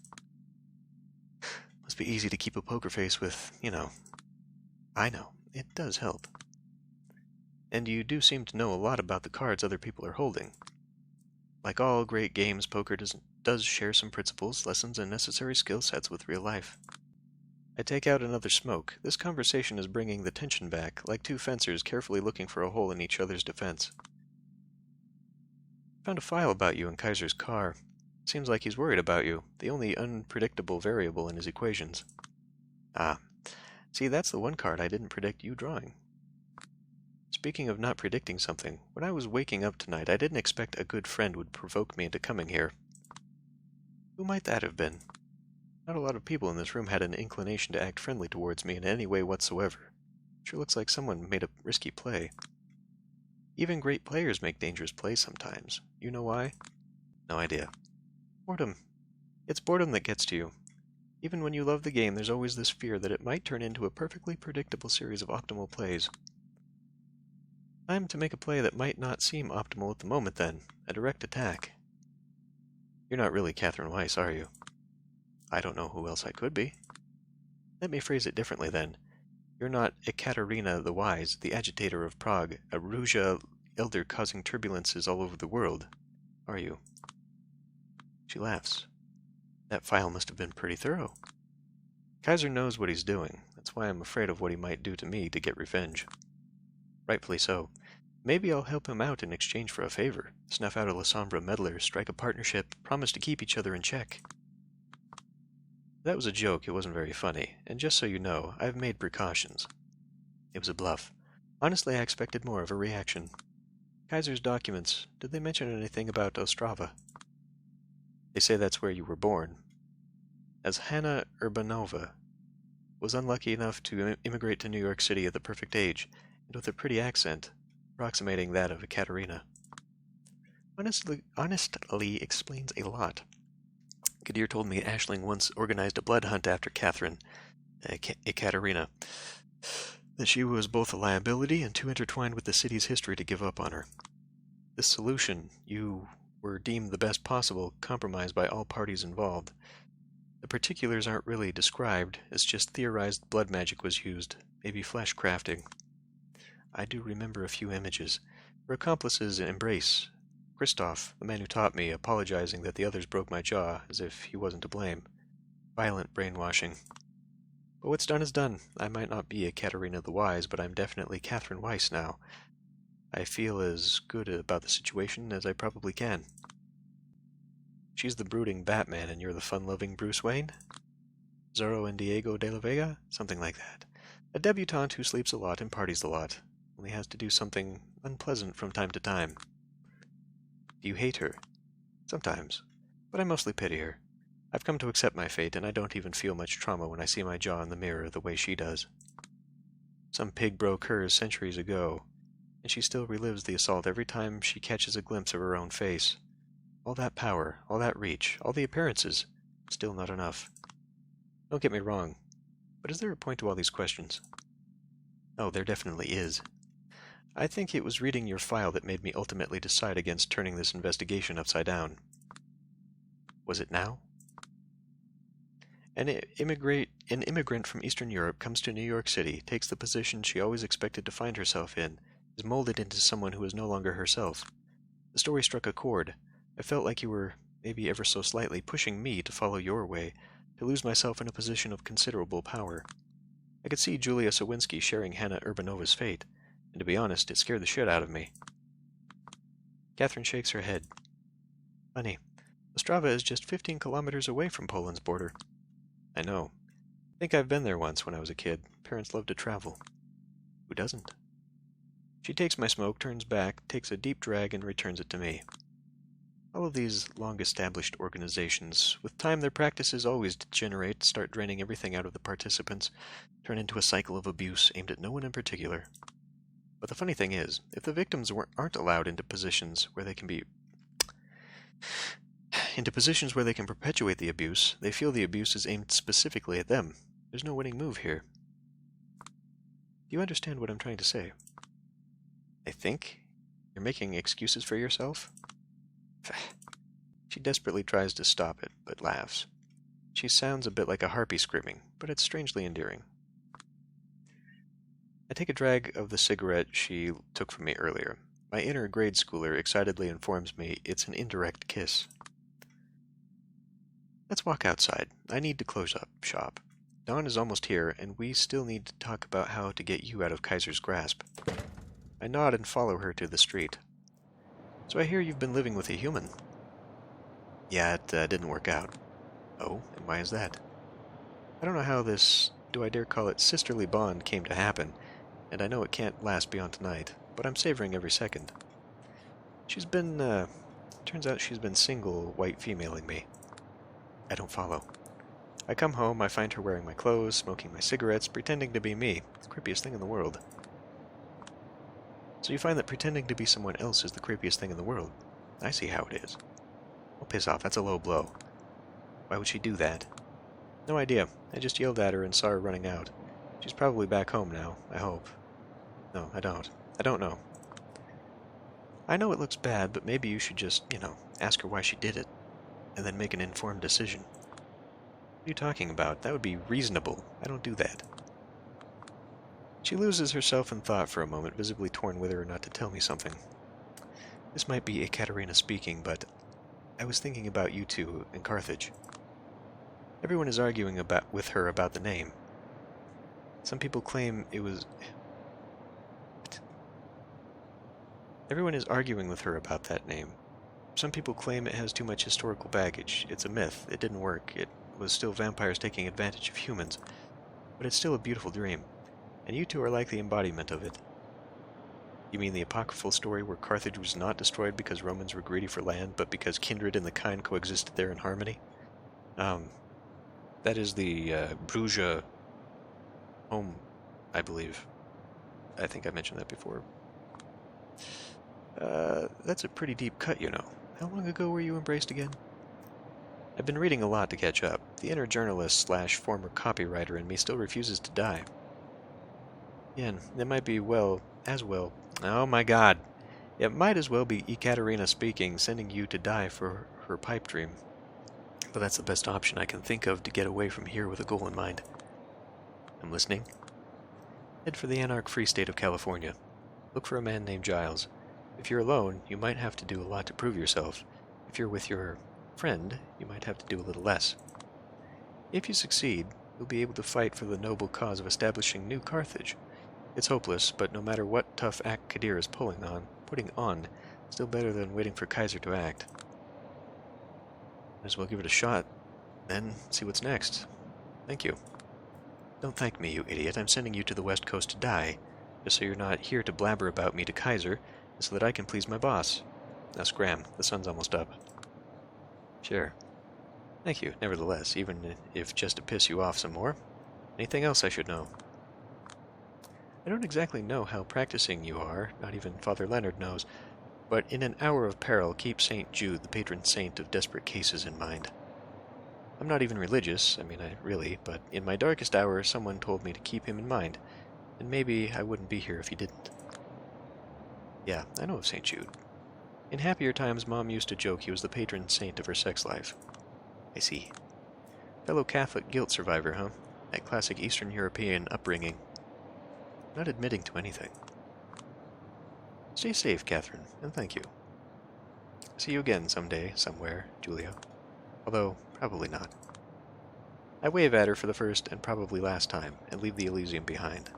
Speaker 1: Must be easy to keep a poker face with, I know. It does help. And you do seem to know a lot about the cards other people are holding. Like all great games, poker does share some principles, lessons, and necessary skill sets with real life. I take out another smoke. This conversation is bringing the tension back, like two fencers carefully looking for a hole in each other's defense. Found a file about you in Kaiser's car. Seems like he's worried about you, the only unpredictable variable in his equations. Ah, see, that's the one card I didn't predict you drawing. Speaking of not predicting something, when I was waking up tonight, I didn't expect a good friend would provoke me into coming here. Who might that have been? Not a lot of people in this room had an inclination to act friendly towards me in any way whatsoever. Sure looks like someone made a risky play. Even great players make dangerous plays sometimes. You know why? No idea. Boredom. It's boredom that gets to you. Even when you love the game, there's always this fear that it might turn into a perfectly predictable series of optimal plays. Time to make a play that might not seem optimal at the moment then. A direct attack. You're not really Catherine Weiss, are you? I don't know who else I could be. Let me phrase it differently then. You're not Ekaterina the Wise, the agitator of Prague, a Ruzha elder causing turbulences all over the world, are you? She laughs. That file must have been pretty thorough. Kaiser knows what he's doing. That's why I'm afraid of what he might do to me to get revenge. Rightfully so. Maybe I'll help him out in exchange for a favor. Snuff out a Lasombra meddler, strike a partnership, promise to keep each other in check. That was a joke, it wasn't very funny, and just so you know, I've made precautions. It was a bluff. Honestly, I expected more of a reaction. Kaiser's documents, did they mention anything about Ostrava? They say that's where you were born. As Hanna Urbanova was unlucky enough to immigrate to New York City at the perfect age, and with a pretty accent, approximating that of Ekaterina. Honestly explains a lot. Kadir told me Aisling once organized a blood hunt after Catherine, Ekaterina, that she was both a liability and too intertwined with the city's history to give up on her. This solution, you were deemed the best possible, compromised by all parties involved. The particulars aren't really described, it's just theorized blood magic was used, maybe flesh crafting. I do remember a few images. Her accomplices embrace. Christoph, the man who taught me, apologizing that the others broke my jaw, as if he wasn't to blame. Violent brainwashing. But what's done is done. I might not be a Katerina the Wise, but I'm definitely Catherine Weiss now. I feel as good about the situation as I probably can. She's the brooding Batman and you're the fun-loving Bruce Wayne? Zorro and Diego de la Vega? Something like that. A debutante who sleeps a lot and parties a lot. Only has to do something unpleasant from time to time. Do you hate her? Sometimes. But I mostly pity her. I've come to accept my fate, and I don't even feel much trauma when I see my jaw in the mirror the way she does. Some pig broke hers centuries ago, and she still relives the assault every time she catches a glimpse of her own face. All that power, all that reach, all the appearances, still not enough. Don't get me wrong, but is there a point to all these questions? Oh, there definitely is. I think it was reading your file that made me ultimately decide against turning this investigation upside down. Was it now? An immigrant from Eastern Europe comes to New York City, takes the position she always expected to find herself in, is molded into someone who is no longer herself. The story struck a chord. I felt like you were, maybe ever so slightly, pushing me to follow your way, to lose myself in a position of considerable power. I could see Julia Sawinski sharing Hanna Urbanova's fate, and to be honest, it scared the shit out of me. Catherine shakes her head. Funny, Ostrava is just 15 kilometers away from Poland's border. I know. I think I've been there once when I was a kid. Parents love to travel. Who doesn't? She takes my smoke, turns back, takes a deep drag, and returns it to me. All of these long-established organizations, with time their practices always degenerate, start draining everything out of the participants, turn into a cycle of abuse aimed at no one in particular. But the funny thing is, if the victims aren't allowed into positions where they can perpetuate the abuse, they feel the abuse is aimed specifically at them. There's no winning move here. Do you understand what I'm trying to say? I think you're making excuses for yourself? She desperately tries to stop it, but laughs. She sounds a bit like a harpy screaming, but it's strangely endearing. I take a drag of the cigarette she took from me earlier. My inner grade schooler excitedly informs me it's an indirect kiss. Let's walk outside. I need to close up shop. Dawn is almost here, and we still need to talk about how to get you out of Kaiser's grasp. I nod and follow her to the street. So I hear you've been living with a human. Yeah, it didn't work out. Oh, and why is that? I don't know how this, do I dare call it, sisterly bond came to happen, and I know it can't last beyond tonight, but I'm savoring every second. Turns out she's been single white femaling me. I don't follow. I come home, I find her wearing my clothes, smoking my cigarettes, pretending to be me. The creepiest thing in the world. So you find that pretending to be someone else is the creepiest thing in the world. I see how it is. Oh, piss off, that's a low blow. Why would she do that? No idea. I just yelled at her and saw her running out. She's probably back home now, I hope. No, I don't. I don't know. I know it looks bad, but maybe you should just, ask her why she did it, and then make an informed decision. What are you talking about? That would be reasonable. I don't do that. She loses herself in thought for a moment, visibly torn whether or not to tell me something. This might be Ekaterina speaking, but I was thinking about you two in Carthage. Everyone is arguing with her about the name. Some people claim it was... Everyone is arguing with her about that name. Some people claim it has too much historical baggage. It's a myth. It didn't work. It was still vampires taking advantage of humans. But it's still a beautiful dream. And you two are like the embodiment of it. You mean the apocryphal story where Carthage was not destroyed because Romans were greedy for land, but because kindred and the kind coexisted there in harmony? That is the Bruges home, I believe. I think I mentioned that before. That's a pretty deep cut, you know. How long ago were you embraced again? I've been reading a lot to catch up. The inner journalist / former copywriter in me still refuses to die. Again, it might be as well. Oh my god. It might as well be Ekaterina speaking, sending you to die for her pipe dream. But that's the best option I can think of to get away from here with a goal in mind. I'm listening. Head for the anarch-free state of California. Look for a man named Giles. If you're alone, you might have to do a lot to prove yourself. If you're with your friend, you might have to do a little less. If you succeed, you'll be able to fight for the noble cause of establishing New Carthage. It's hopeless, but no matter what tough act Kadir is putting on, still better than waiting for Kaiser to act. Might as well give it a shot, then see what's next. Thank you. Don't thank me, you idiot. I'm sending you to the West Coast to die, just so you're not here to blabber about me to Kaiser, and so that I can please my boss. Now scram, the sun's almost up. Sure. Thank you, nevertheless, even if just to piss you off some more. Anything else I should know? I don't exactly know how practicing you are, not even Father Leonard knows, but in an hour of peril, keep St. Jude, the patron saint of desperate cases, in mind. I'm not even religious, but in my darkest hour, someone told me to keep him in mind, and maybe I wouldn't be here if he didn't. Yeah, I know of St. Jude. In happier times, Mom used to joke he was the patron saint of her sex life. I see. Fellow Catholic guilt survivor, huh? That classic Eastern European upbringing. Not admitting to anything. Stay safe, Catherine, and thank you. See you again someday, somewhere, Julia. Although, probably not. I wave at her for the first and probably last time, and leave the Elysium behind.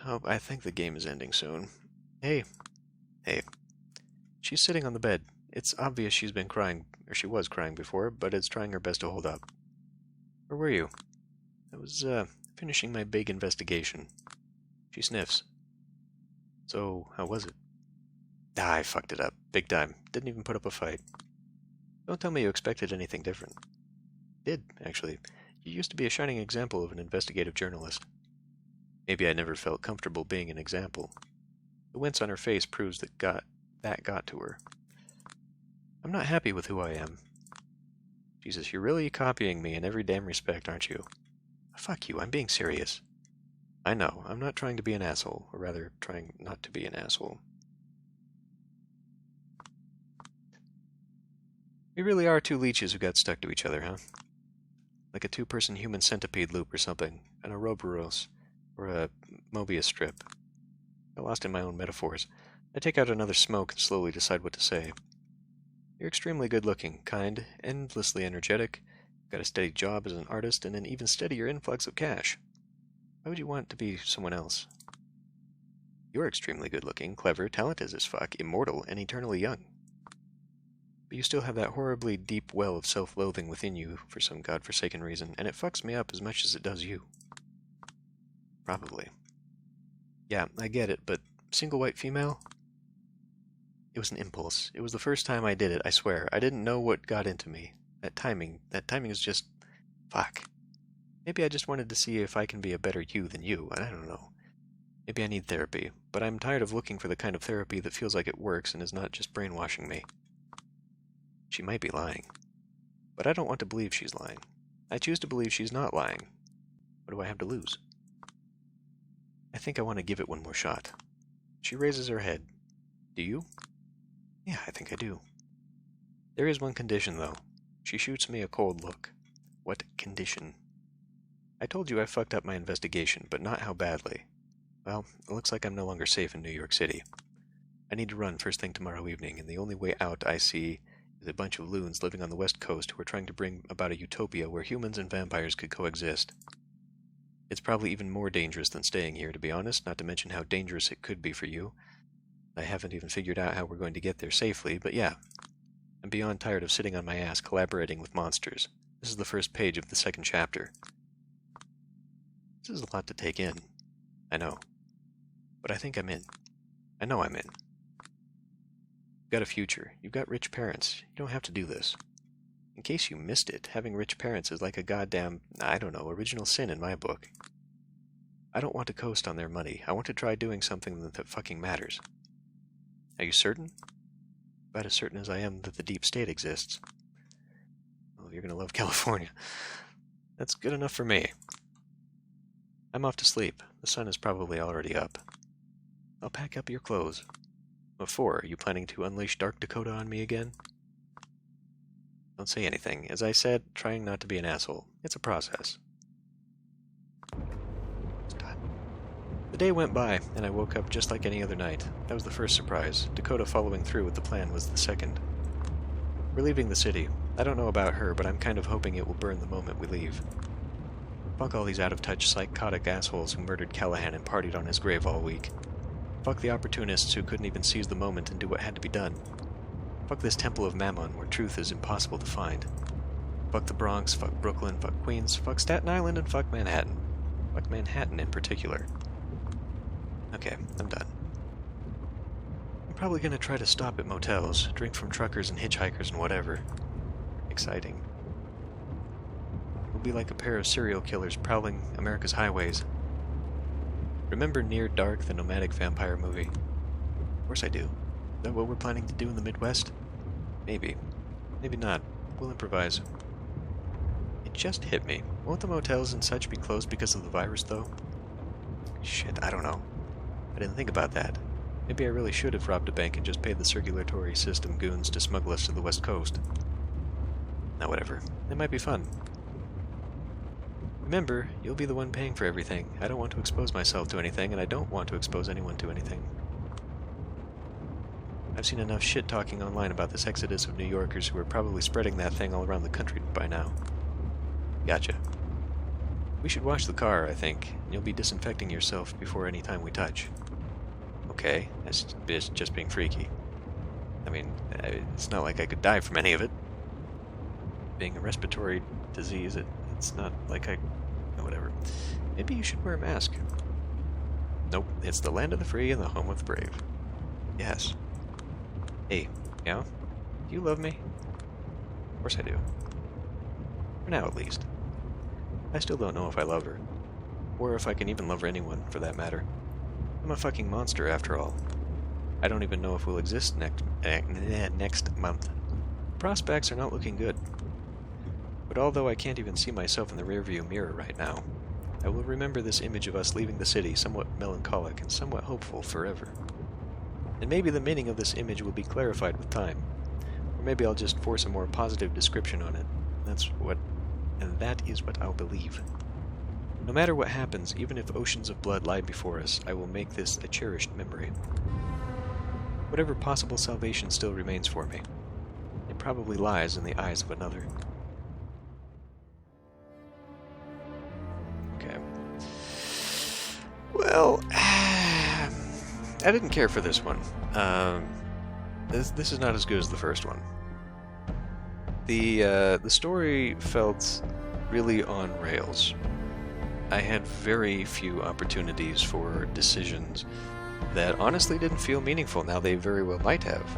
Speaker 1: Oh, I think the game is ending soon. Hey. She's sitting on the bed. It's obvious she's been crying, or she was crying before, but is trying her best to hold up. Where were you? I was, finishing my big investigation. She sniffs. So, how was it? Ah, I fucked it up. Big time. Didn't even put up a fight. Don't tell me you expected anything different. Did, actually. You used to be a shining example of an investigative journalist. Maybe I never felt comfortable being an example. The wince on her face proves that got to her. I'm not happy with who I am. Jesus, you're really copying me in every damn respect, aren't you? Fuck you, I'm being serious. I know, I'm not trying to be an asshole, or rather, trying not to be an asshole. We really are two leeches who got stuck to each other, huh? Like a two-person human centipede loop or something, an Ouroboros, or a Mobius strip. I lost in my own metaphors. I take out another smoke and slowly decide what to say. You're extremely good-looking, kind, endlessly energetic, got a steady job as an artist, and an even steadier influx of cash. Why would you want to be someone else? You're extremely good-looking, clever, talented as fuck, immortal, and eternally young. But you still have that horribly deep well of self-loathing within you for some godforsaken reason, and it fucks me up as much as it does you. Probably. Yeah, I get it, but single white female? It was an impulse. It was the first time I did it, I swear. I didn't know what got into me. That timing is just... fuck. Maybe I just wanted to see if I can be a better you than you, I don't know. Maybe I need therapy, but I'm tired of looking for the kind of therapy that feels like it works and is not just brainwashing me. She might be lying. But I don't want to believe she's lying. I choose to believe she's not lying. What do I have to lose? I think I want to give it one more shot. She raises her head. Do you? Yeah, I think I do. There is one condition, though. She shoots me a cold look. What condition? I told you I fucked up my investigation, but not how badly. Well, it looks like I'm no longer safe in New York City. I need to run first thing tomorrow evening, and the only way out I see is a bunch of loons living on the West Coast who are trying to bring about a utopia where humans and vampires could coexist. It's probably even more dangerous than staying here, to be honest, not to mention how dangerous it could be for you. I haven't even figured out how we're going to get there safely, but yeah. I'm beyond tired of sitting on my ass collaborating with monsters. This is the first page of the second chapter. This is a lot to take in. I know. But I think I'm in. I know I'm in. You've got a future. You've got rich parents. You don't have to do this. In case you missed it, having rich parents is like a goddamn, I don't know, original sin in my book. I don't want to coast on their money. I want to try doing something that fucking matters. Are you certain? About as certain as I am that the deep state exists. Well, you're gonna love California. That's good enough for me. I'm off to sleep. The sun is probably already up. I'll pack up your clothes. What for? Are you planning to unleash Dark Dakota on me again? Don't say anything. As I said, trying not to be an asshole. It's a process. Stop. The day went by, and I woke up just like any other night. That was the first surprise. Dakota following through with the plan was the second. We're leaving the city. I don't know about her, but I'm kind of hoping it will burn the moment we leave. Fuck all these out-of-touch, psychotic assholes who murdered Callahan and partied on his grave all week. Fuck the opportunists who couldn't even seize the moment and do what had to be done. Fuck this temple of Mammon where truth is impossible to find. Fuck the Bronx, fuck Brooklyn, fuck Queens, fuck Staten Island, and fuck Manhattan. Fuck Manhattan in particular. Okay, I'm done. I'm probably gonna try to stop at motels, drink from truckers and hitchhikers and whatever. Exciting. We'll be like a pair of serial killers prowling America's highways. Remember Near Dark, the nomadic vampire movie? Of course I do. Is that what we're planning to do in the Midwest? Maybe. Maybe not. We'll improvise. It just hit me. Won't the motels and such be closed because of the virus, though? Shit, I don't know. I didn't think about that. Maybe I really should have robbed a bank and just paid the circulatory system goons to smuggle us to the West Coast. Now whatever. It might be fun. Remember, you'll be the one paying for everything. I don't want to expose myself to anything, and I don't want to expose anyone to anything. I've seen enough shit-talking online about this exodus of New Yorkers who are probably spreading that thing all around the country by now. Gotcha. We should wash the car, I think. You'll be disinfecting yourself before any time we touch. Okay, that's just being freaky. I mean, it's not like I could die from any of it. Being a respiratory disease, it's not like I... whatever. Maybe you should wear a mask. Nope, it's the land of the free and the home of the brave. Yes. Hey, yeah? Do you love me? Of course I do. For now, at least. I still don't know if I love her. Or if I can even love anyone, for that matter. I'm a fucking monster, after all. I don't even know if we'll exist next month. Prospects are not looking good. But although I can't even see myself in the rearview mirror right now, I will remember this image of us leaving the city somewhat melancholic and somewhat hopeful forever. And maybe the meaning of this image will be clarified with time. Or maybe I'll just force a more positive description on it. That is what I'll believe. No matter what happens, even if oceans of blood lie before us, I will make this a cherished memory. Whatever possible salvation still remains for me, it probably lies in the eyes of another. Okay. Well, I didn't care for this one. This is not as good as the first one. The story felt really on rails. I had very few opportunities for decisions that honestly didn't feel meaningful. Now, they very well might have.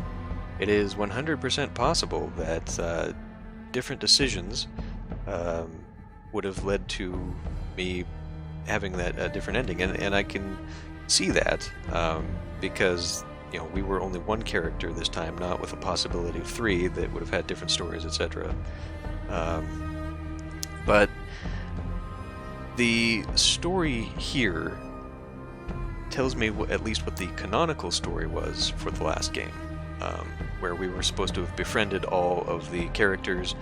Speaker 1: It is 100% possible that different decisions would have led to me having that different ending, and I can see that because we were only one character this time, not with a possibility of three that would have had different stories, etc. But the story here tells me at least what the canonical story was for the last game, where we were supposed to have befriended all of the characters,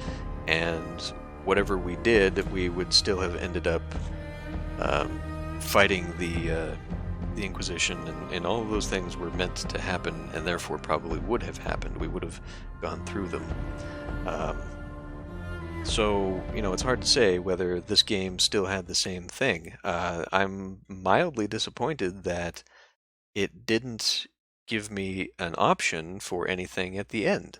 Speaker 1: and whatever we did, we would still have ended up fighting the Inquisition, and all of those things were meant to happen, and therefore probably would have happened. We would have gone through them. So, it's hard to say whether this game still had the same thing. I'm mildly disappointed that it didn't give me an option for anything at the end.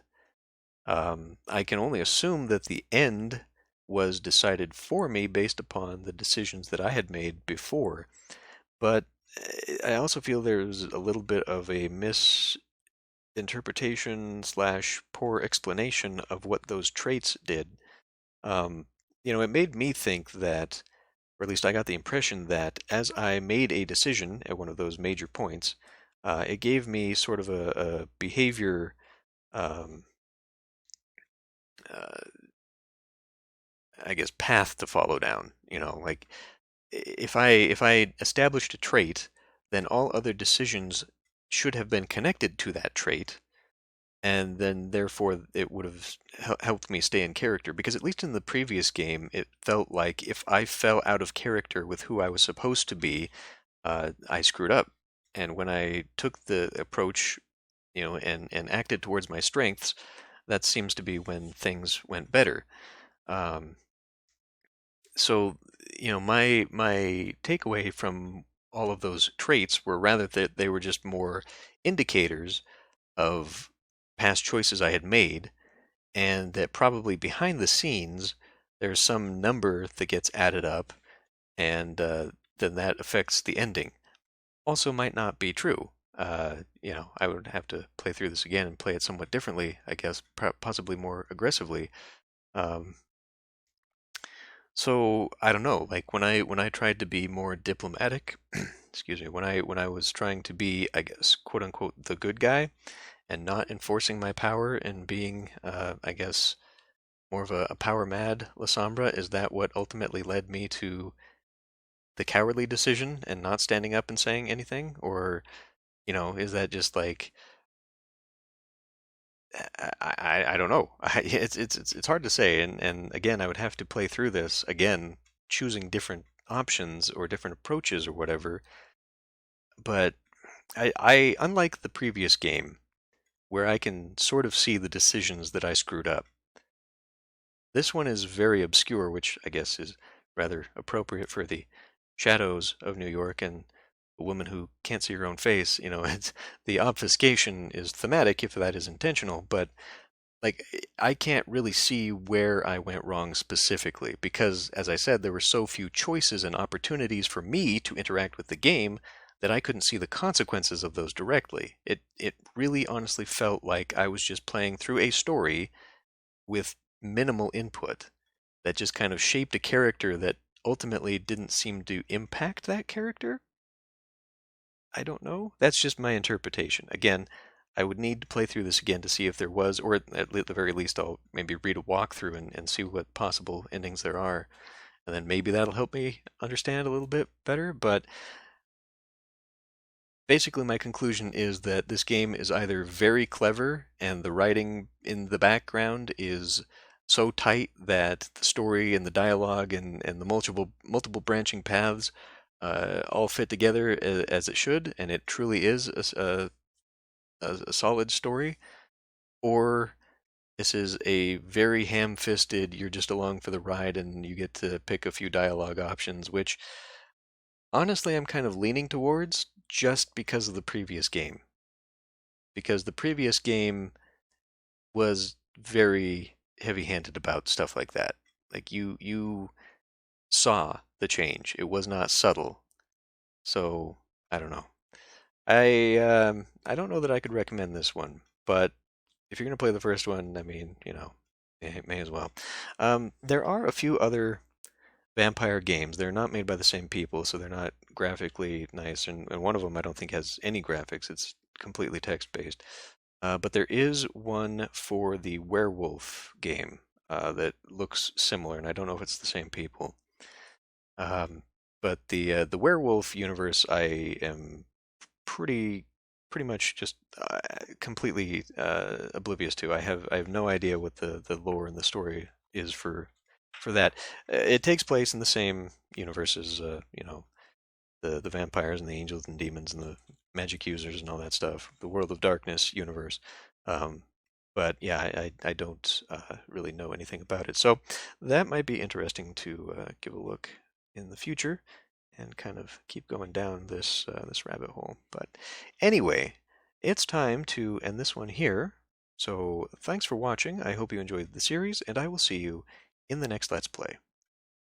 Speaker 1: I can only assume that the end was decided for me based upon the decisions that I had made before. But I also feel there's a little bit of a misinterpretation / poor explanation of what those traits did. It made me think that, or at least I got the impression that, as I made a decision at one of those major points, it gave me sort of a behavior, um, I guess, path to follow down. Like if I established a trait, then all other decisions should have been connected to that trait, and then therefore it would have helped me stay in character, because at least in the previous game it felt like if I fell out of character with who I was supposed to be, I screwed up. And when I took the approach, and acted towards my strengths, that seems to be when things went better. So, my takeaway from all of those traits were rather that they were just more indicators of past choices I had made, and that probably behind the scenes there's some number that gets added up, and then that affects the ending. Also might not be true. I would have to play through this again and play it somewhat differently, I guess, possibly more aggressively. Um, so I don't know. Like when I tried to be more diplomatic, excuse me, when I was trying to be, I guess, quote unquote, the good guy, and not enforcing my power and being, I guess, more of a power mad Lasombra, is that what ultimately led me to the cowardly decision and not standing up and saying anything? Or, is that just like, I don't know. It's hard to say, and again, I would have to play through this again, choosing different options or different approaches or whatever. But I unlike the previous game, where I can sort of see the decisions that I screwed up, this one is very obscure, which I guess is rather appropriate for the shadows of New York and a woman who can't see her own face. The obfuscation is thematic if that is intentional, but like I can't really see where I went wrong specifically, because, as I said, there were so few choices and opportunities for me to interact with the game. that I couldn't see the consequences of those directly. It really honestly felt like I was just playing through a story with minimal input that just kind of shaped a character that ultimately didn't seem to impact that character. I don't know. That's just my interpretation. Again, I would need to play through this again to see if there was, or at the very least, I'll maybe read a walkthrough and see what possible endings there are. And then maybe that'll help me understand a little bit better. But basically, my conclusion is that this game is either very clever and the writing in the background is so tight that the story and the dialogue and the multiple branching paths all fit together as it should, and it truly is a solid story, or this is a very ham-fisted, you're just along for the ride and you get to pick a few dialogue options, which honestly I'm kind of leaning towards just because of the previous game. Because the previous game was very heavy-handed about stuff like that. Like you saw the change. It was not subtle. So, I don't know. I don't know that I could recommend this one, but if you're going to play the first one, I mean, may as well. There are a few other vampire games. They're not made by the same people, so they're not graphically nice, and one of them I don't think has any graphics. It's completely text-based. But there is one for the werewolf game that looks similar, and I don't know if it's the same people. Um, but the werewolf universe, I am pretty pretty much just completely oblivious to. I have no idea what the lore and the story is for that. It takes place in the same universe as the vampires and the angels and demons and the magic users and all that stuff. The World of Darkness universe. Um, but yeah, I don't really know anything about it. So that might be interesting to give a look in the future and kind of keep going down this rabbit hole. But anyway, it's time to end this one here. So thanks for watching. I hope you enjoyed the series, and I will see you in the next Let's Play.